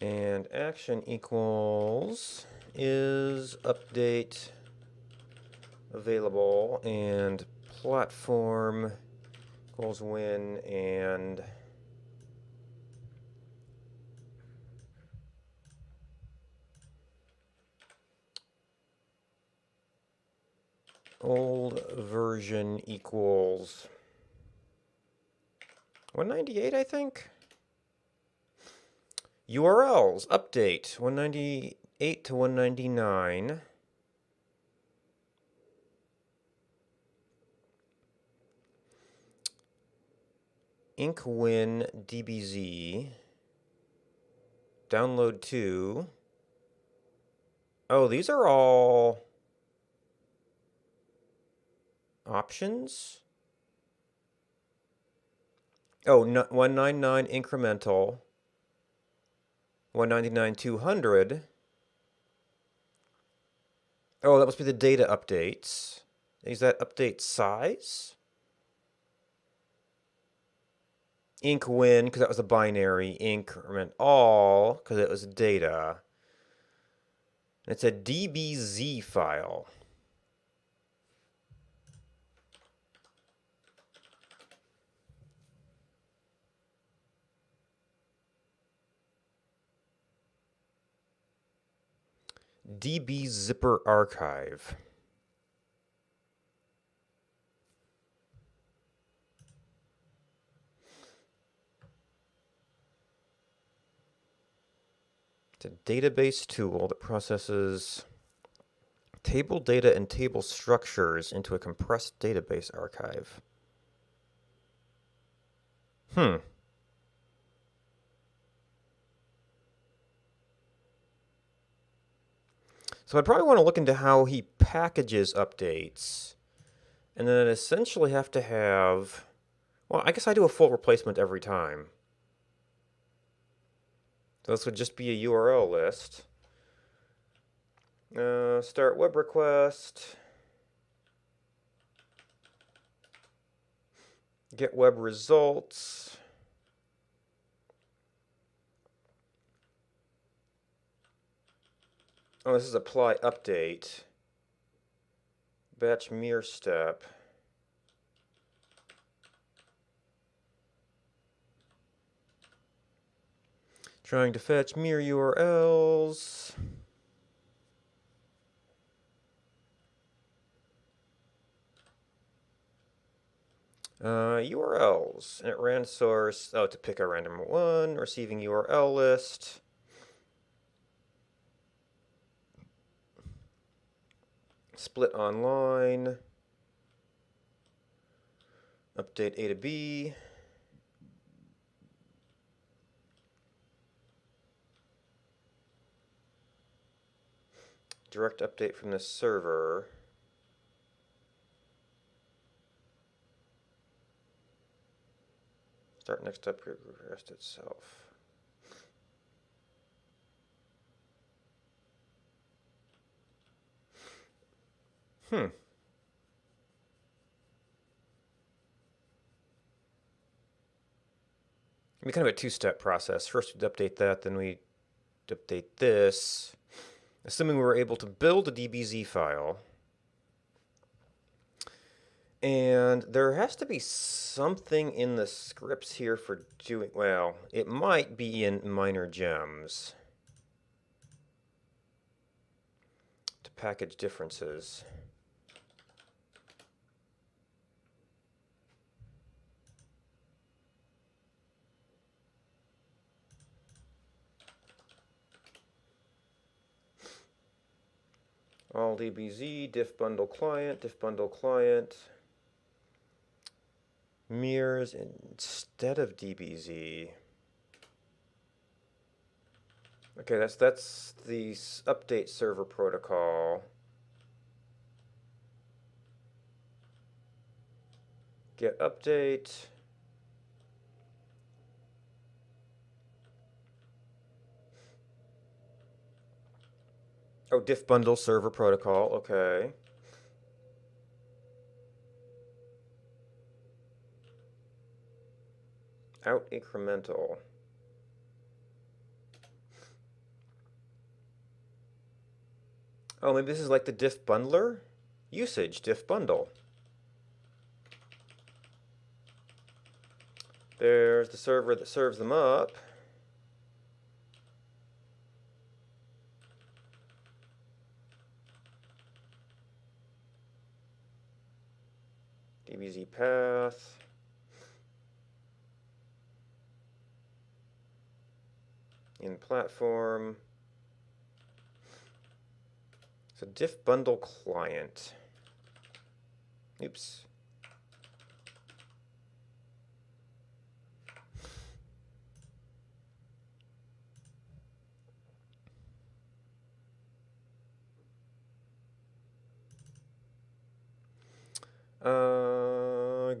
And action equals is update available, and platform equals when, and old version equals 198, I think. URLs update 198 to 199. Inkwin DBZ. Download to. Oh, these are all options. Oh, 199 incremental. 199 200. Oh, that must be the data updates. Is that update size? Inkwin, because that was a binary. Increment all, because it was data. It's a DBZ file. DB zipper archive. It's a database tool that processes table data and table structures into a compressed database archive. So I'd probably want to look into how he packages updates. And then I'd essentially have to have... Well, I guess I do a full replacement every time. So this would just be a URL list. Start web request. Get web results. Oh, this is apply update. Batch mirror step. Trying to fetch mirror URLs. URLs. And it ran source. Oh, to pick a random one. Receiving URL list. Split online. Update A to B. Direct update from the server. Start next up, rest itself. It'd be kind of a two-step process. First we'd update that, then we'd update this. Assuming we were able to build a DBZ file. And there has to be something in the scripts here for doing, well, it might be in minor gems to package differences. All DBZ, diff bundle client, diff bundle client. mirrors instead of DBZ. Okay, that's the update server protocol. Get update. Oh, diff bundle server protocol. Okay. Out incremental. Oh, maybe this is like the diff bundler? Usage, diff bundle. There's the server that serves them up. DBZ path. In platform. So diff bundle client. Oops.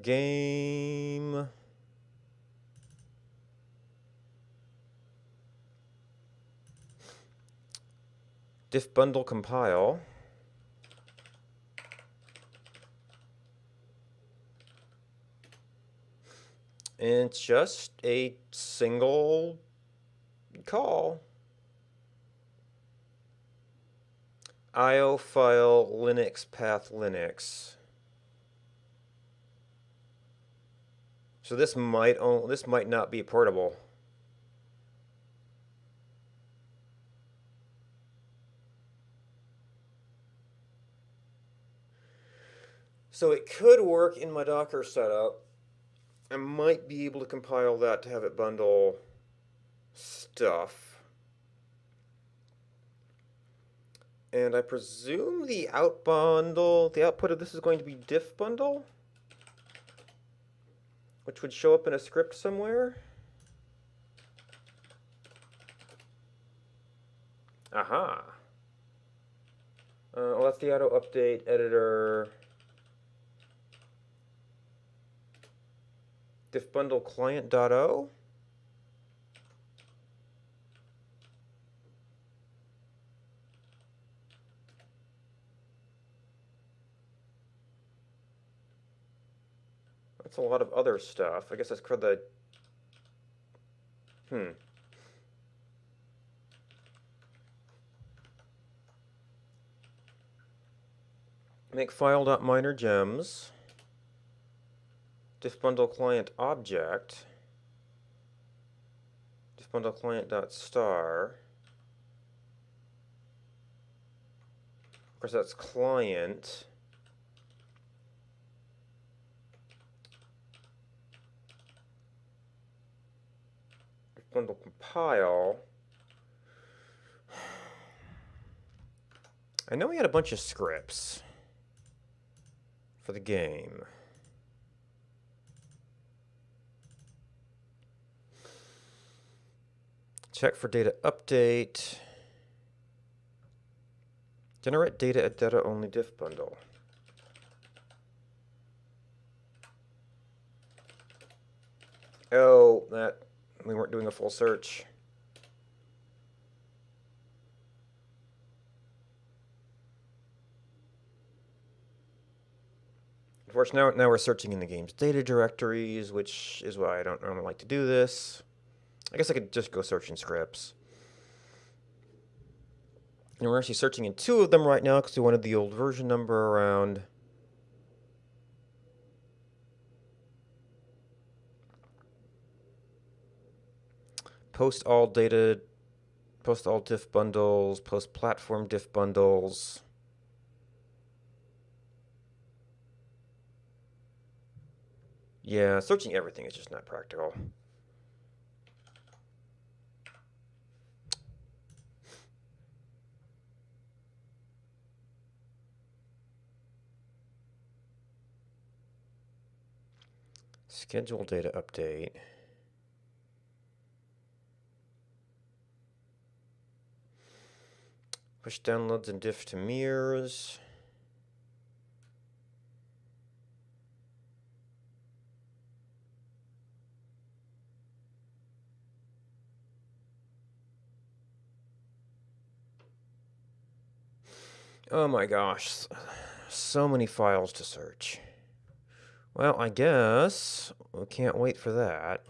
Game. Diff bundle compile. And it's just a single call. IO file Linux path Linux. So this might not be portable. So it could work in my Docker setup. I might be able to compile that to have it bundle stuff. And I presume the output of this is going to be diff bundle, which would show up in a script somewhere. Aha. Well, that's the auto update editor. Diff bundle client.o. That's a lot of other stuff. I guess that's for the... Make file.minor gems. Diff bundle client object. Diff bundle client.star. Of course, that's client. Diff bundle compile. I know we had a bunch of scripts for the game. Check for data update. Generate data at data only diff bundle. Oh, that we weren't doing a full search. Of course, now we're searching in the game's data directories, which is why I don't normally like to do this. I guess I could just go search in scripts. And we're actually searching in two of them right now because we wanted the old version number around. Post all diff bundles, post platform diff bundles. Yeah, searching everything is just not practical. Schedule data update. Push downloads and diff to mirrors. Oh my gosh, so many files to search. Well, I guess we can't wait for that.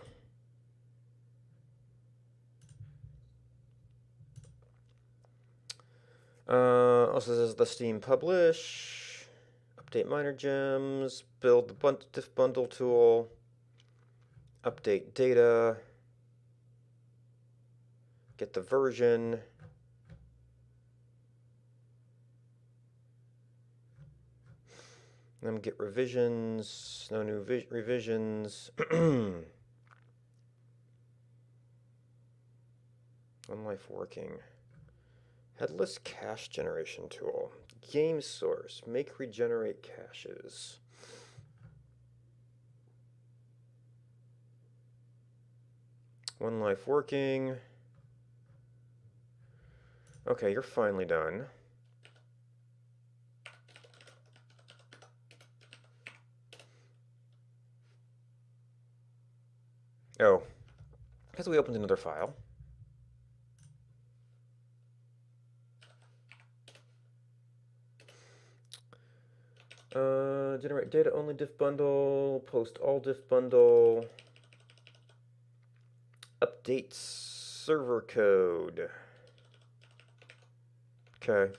Also, this is the Steam publish, update minor gems, build the diff bundle tool, update data, get the version. Then get revisions, no new revisions. One life working. Headless cache generation tool. Game source. Make regenerate caches. One life working. Okay, you're finally done. Oh, because we opened another file. Generate data only diff bundle, post all diff bundle, update server code. Okay.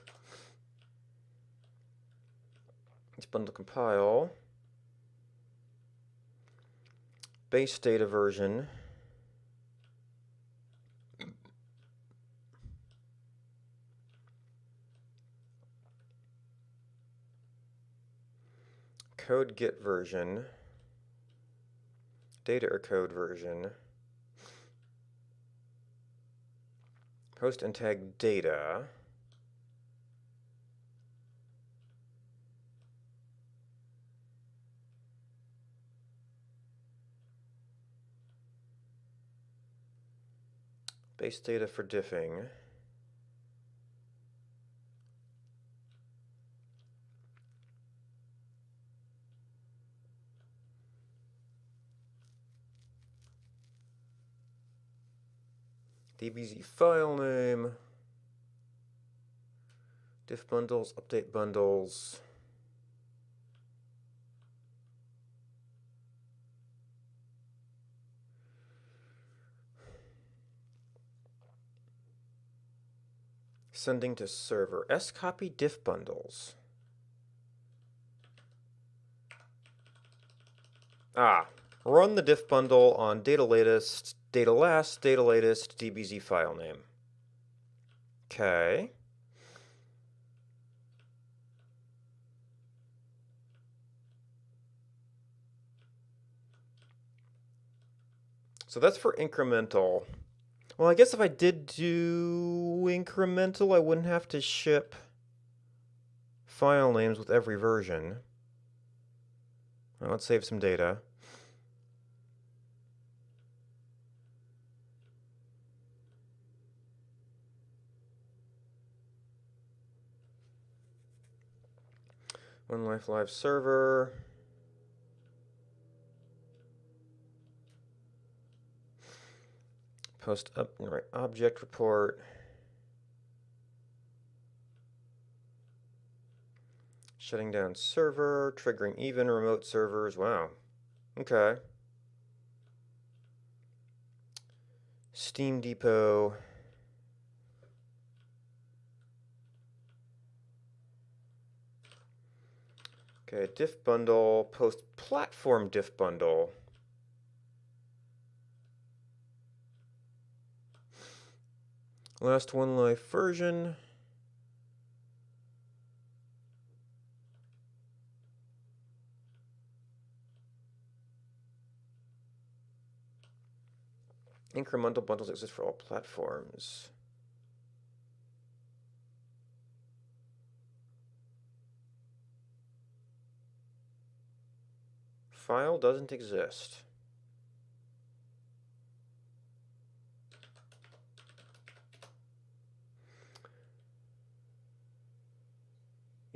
Diff bundle compile. Base data version. Code get version. Data or code version. Post and tag data. Base data for diffing. DBZ file name. Diff bundles, update bundles. Sending to server. scopy diff bundles. Run the diff bundle on data latest, data last, data latest, DBZ file name. Okay. So that's for incremental. Well, I guess if I did do incremental, I wouldn't have to ship file names with every version. Well, let's save some data. One life live server. Post up, right, object report. Shutting down server, triggering even remote servers. Wow. Okay. Steam Depot. Okay, diff bundle, post platform diff bundle. Last one life version. Incremental bundles exist for all platforms. File doesn't exist.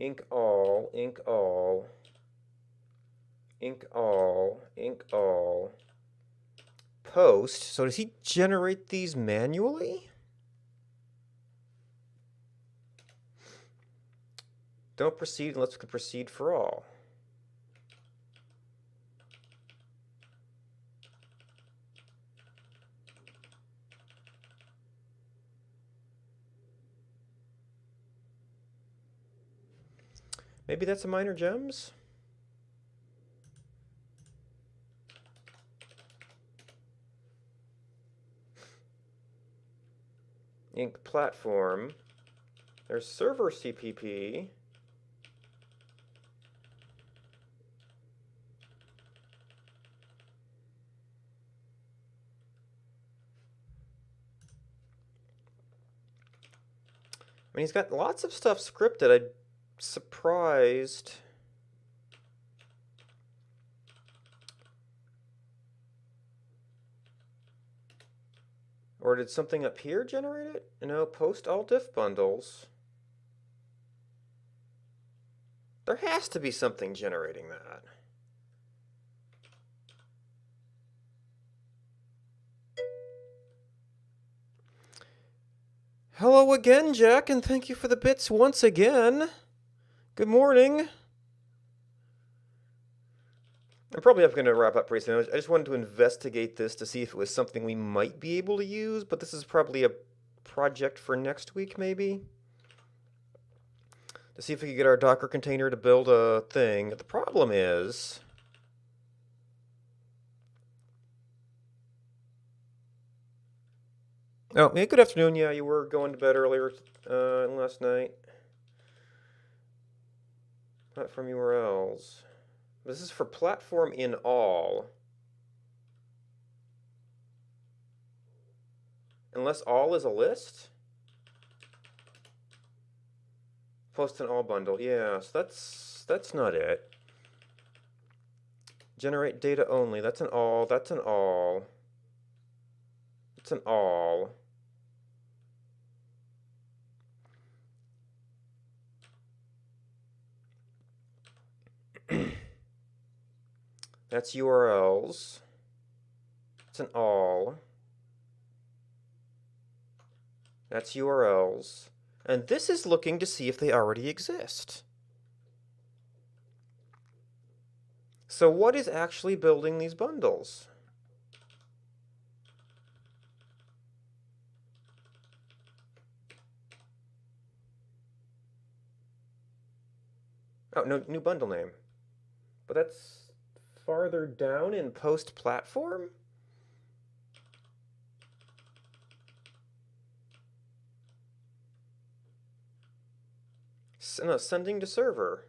Ink all, ink all, ink all, ink all. Post. So does he generate these manually? Don't proceed unless we can proceed for all. Maybe that's a minor gems? Ink platform. There's server CPP. I mean, he's got lots of stuff scripted. I'm surprised. Or did something up here generate it? No, post all diff bundles. There has to be something generating that. Hello again, Jack, and thank you for the bits once again. Good morning. I'm probably going to wrap up pretty soon. I just wanted to investigate this to see if it was something we might be able to use, but this is probably a project for next week, maybe? To see if we could get our Docker container to build a thing. The problem is... Oh, yeah, good afternoon. Yeah, you were going to bed earlier last night. Platform URLs. This is for platform in all. Unless all is a list? Post an all bundle. Yeah, so that's not it. Generate data only. That's an all. That's an all. It's an all. That's URLs. It's an all. That's URLs. And this is looking to see if they already exist. So what is actually building these bundles? Oh, no, new bundle name. But that's farther down in post platform? No, sending to server.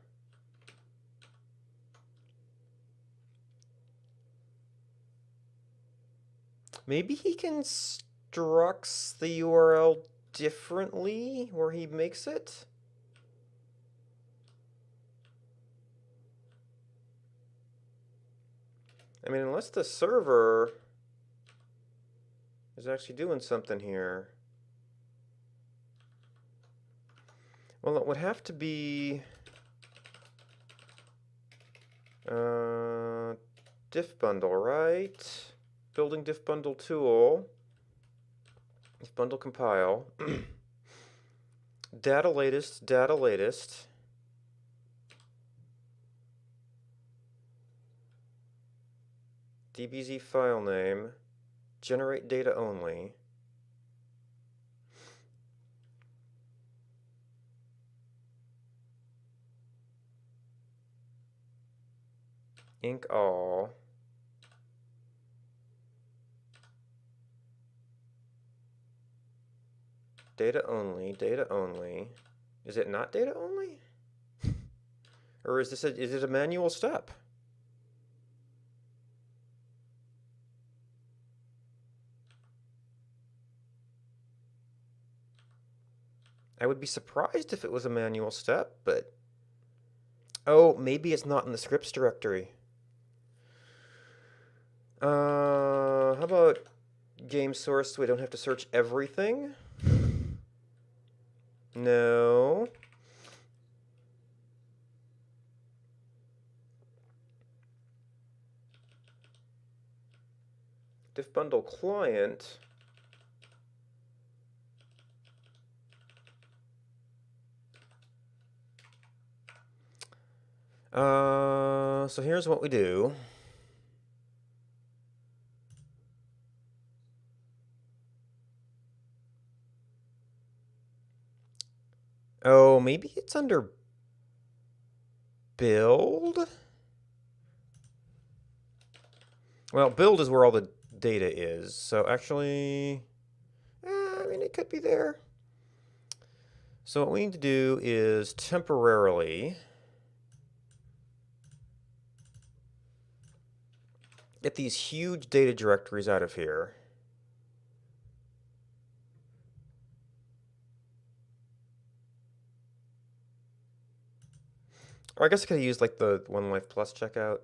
Maybe he constructs the URL differently where he makes it? I mean, unless the server is actually doing something here. Well, it would have to be diff bundle, right? Building diff bundle tool. Diff bundle compile. Data latest, data latest. DBZ file name. Generate data only. Ink all. Data only, data only. Is it not data only? Or is it a manual step? I would be surprised if it was a manual step, but... Oh, maybe it's not in the scripts directory. How about game source so we don't have to search everything? No. diff bundle client. So here's what we do. Oh, maybe it's under build? Well, build is where all the data is. So actually, I mean, it could be there. So what we need to do is temporarily get these huge data directories out of here. Or I guess I could have used like the One Life Plus checkout.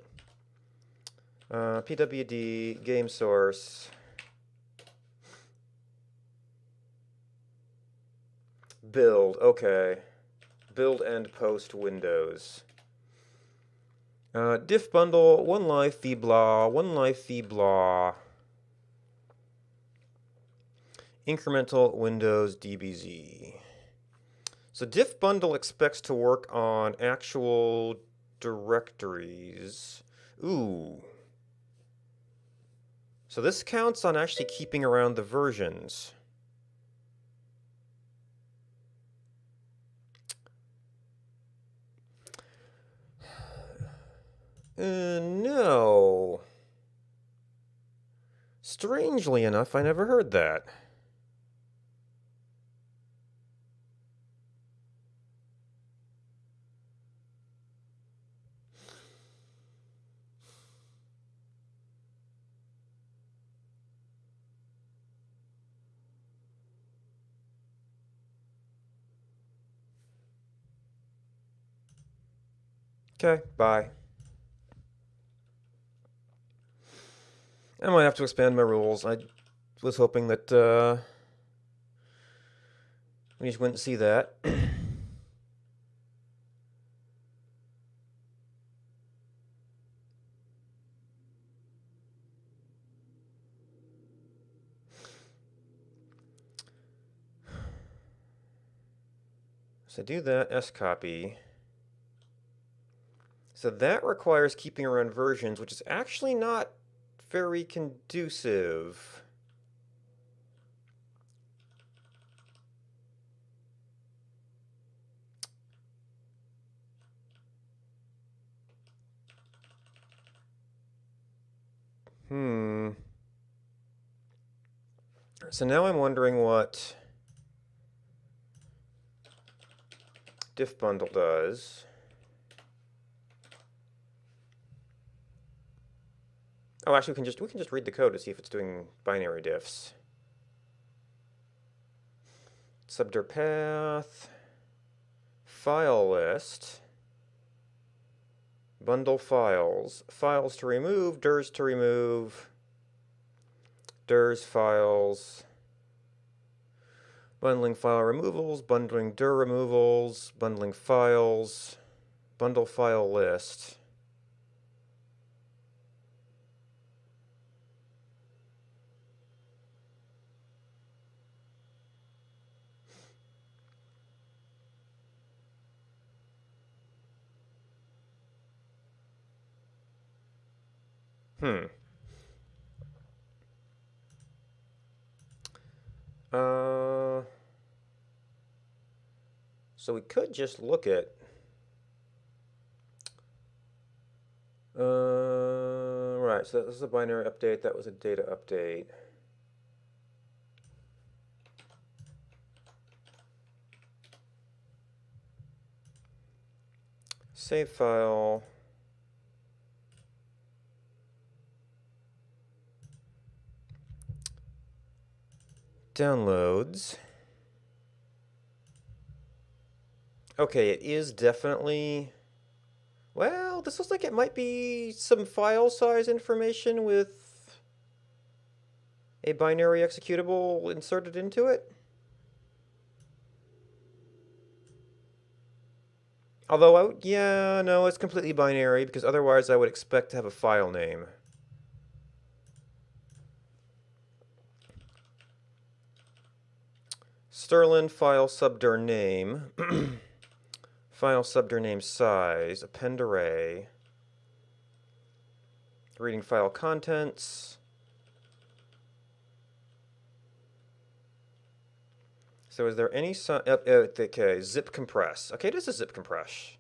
PWD, game source. Build, okay. Build and post windows. Diff bundle, one life v blah, one life v blah. Incremental Windows DBZ. So diff bundle expects to work on actual directories. Ooh. So this counts on actually keeping around the versions. No. Strangely enough, I never heard that. Okay, bye. I might have to expand my rules. I was hoping that we just wouldn't see that. So do that, scopy. So that requires keeping around versions, which is actually not very conducive. So now I'm wondering what diff bundle does. Oh, actually, we can just read the code to see if it's doing binary diffs. Subdir path, file list, bundle files, files to remove, dirs to remove, dirs files, bundling file removals, bundling dir removals, bundling files, bundle file list. So we could just look at right, so this is a binary update, that was a data update. Save file. Downloads. Okay, it is definitely... Well, this looks like it might be some file size information with a binary executable inserted into it. Although, yeah, no, it's completely binary, because otherwise I would expect to have a file name. Sterling file subdir name, file subdir name size, append array, reading file contents. So is there any okay, zip compress. Okay, it is a zip compress.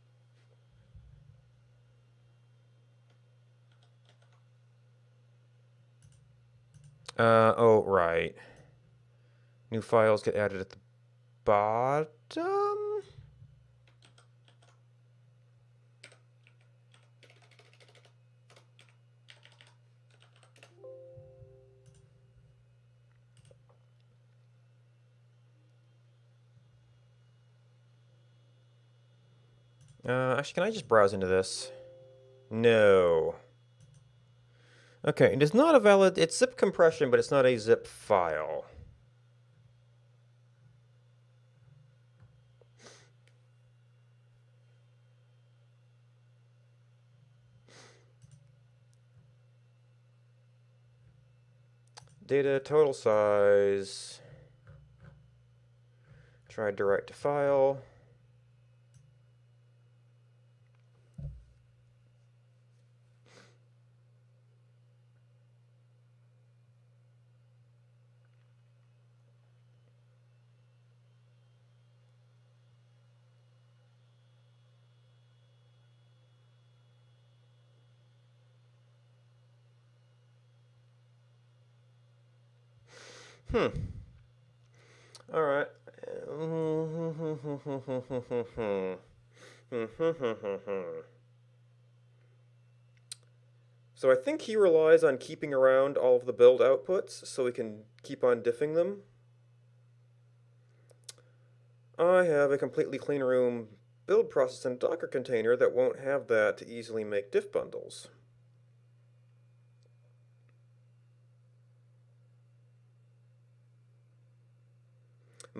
Oh, right. New files get added at the bottom. Actually, can I just browse into this? No. Okay, it is not a valid, it's zip compression, but it's not a zip file. Data total size. Tried to write to file. All right. So I think he relies on keeping around all of the build outputs so we can keep on diffing them. I have a completely clean room build process and Docker container that won't have that to easily make diff bundles.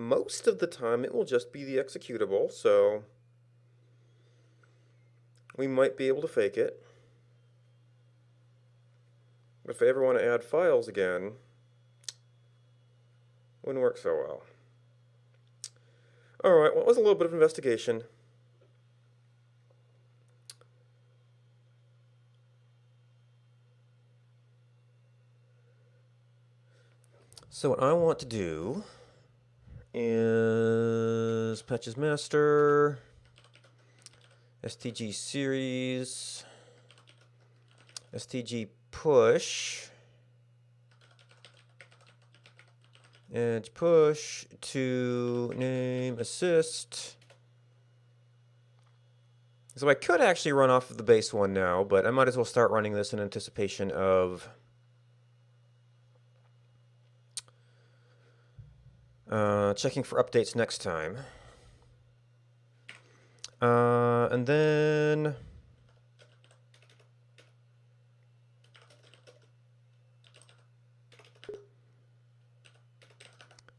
Most of the time it will just be the executable, so we might be able to fake it. But if I ever want to add files again, wouldn't work so well. Alright, well, it was a little bit of investigation. So what I want to do is patches master, STG series, STG push, edge push to name assist. So I could actually run off of the base one now, but I might as well start running this in anticipation of checking for updates next time. And then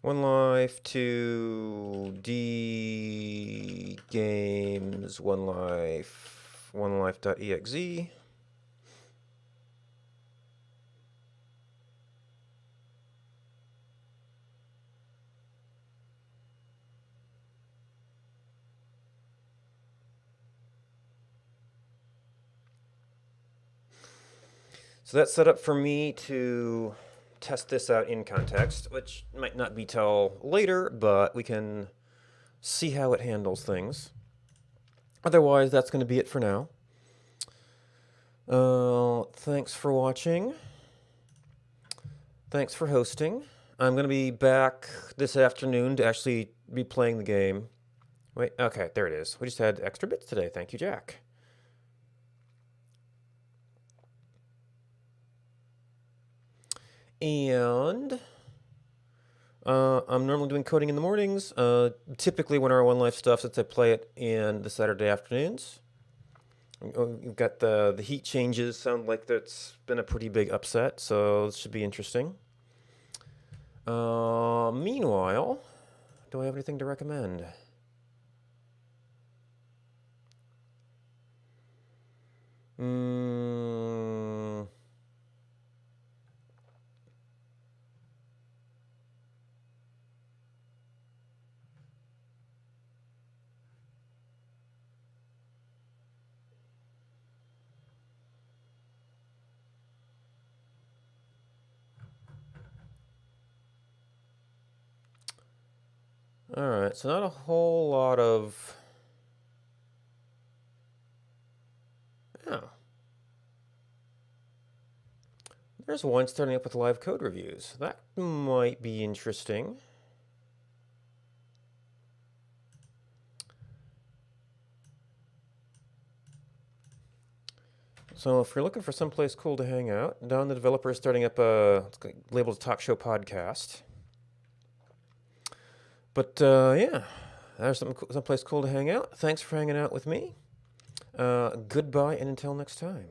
one life to D games, one life.exe. So that's set up for me to test this out in context, which might not be till later, but we can see how it handles things. Otherwise, that's going to be it for now. Thanks for watching. Thanks for hosting. I'm going to be back this afternoon to actually be playing the game. Wait, okay, there it is. We just had extra bits today. Thank you, Jack. And I'm normally doing coding in the mornings, typically 1R1 Life stuff since I play it in the Saturday afternoons. You've got the heat changes, sound like that's been a pretty big upset, so this should be interesting. Meanwhile, do I have anything to recommend? Alright, so not a whole lot of... Oh. There's one starting up with live code reviews. That might be interesting. So if you're looking for someplace cool to hang out, Don the developer is starting up a labeled a talk show podcast. But yeah, there's someplace cool to hang out. Thanks for hanging out with me. Goodbye and until next time.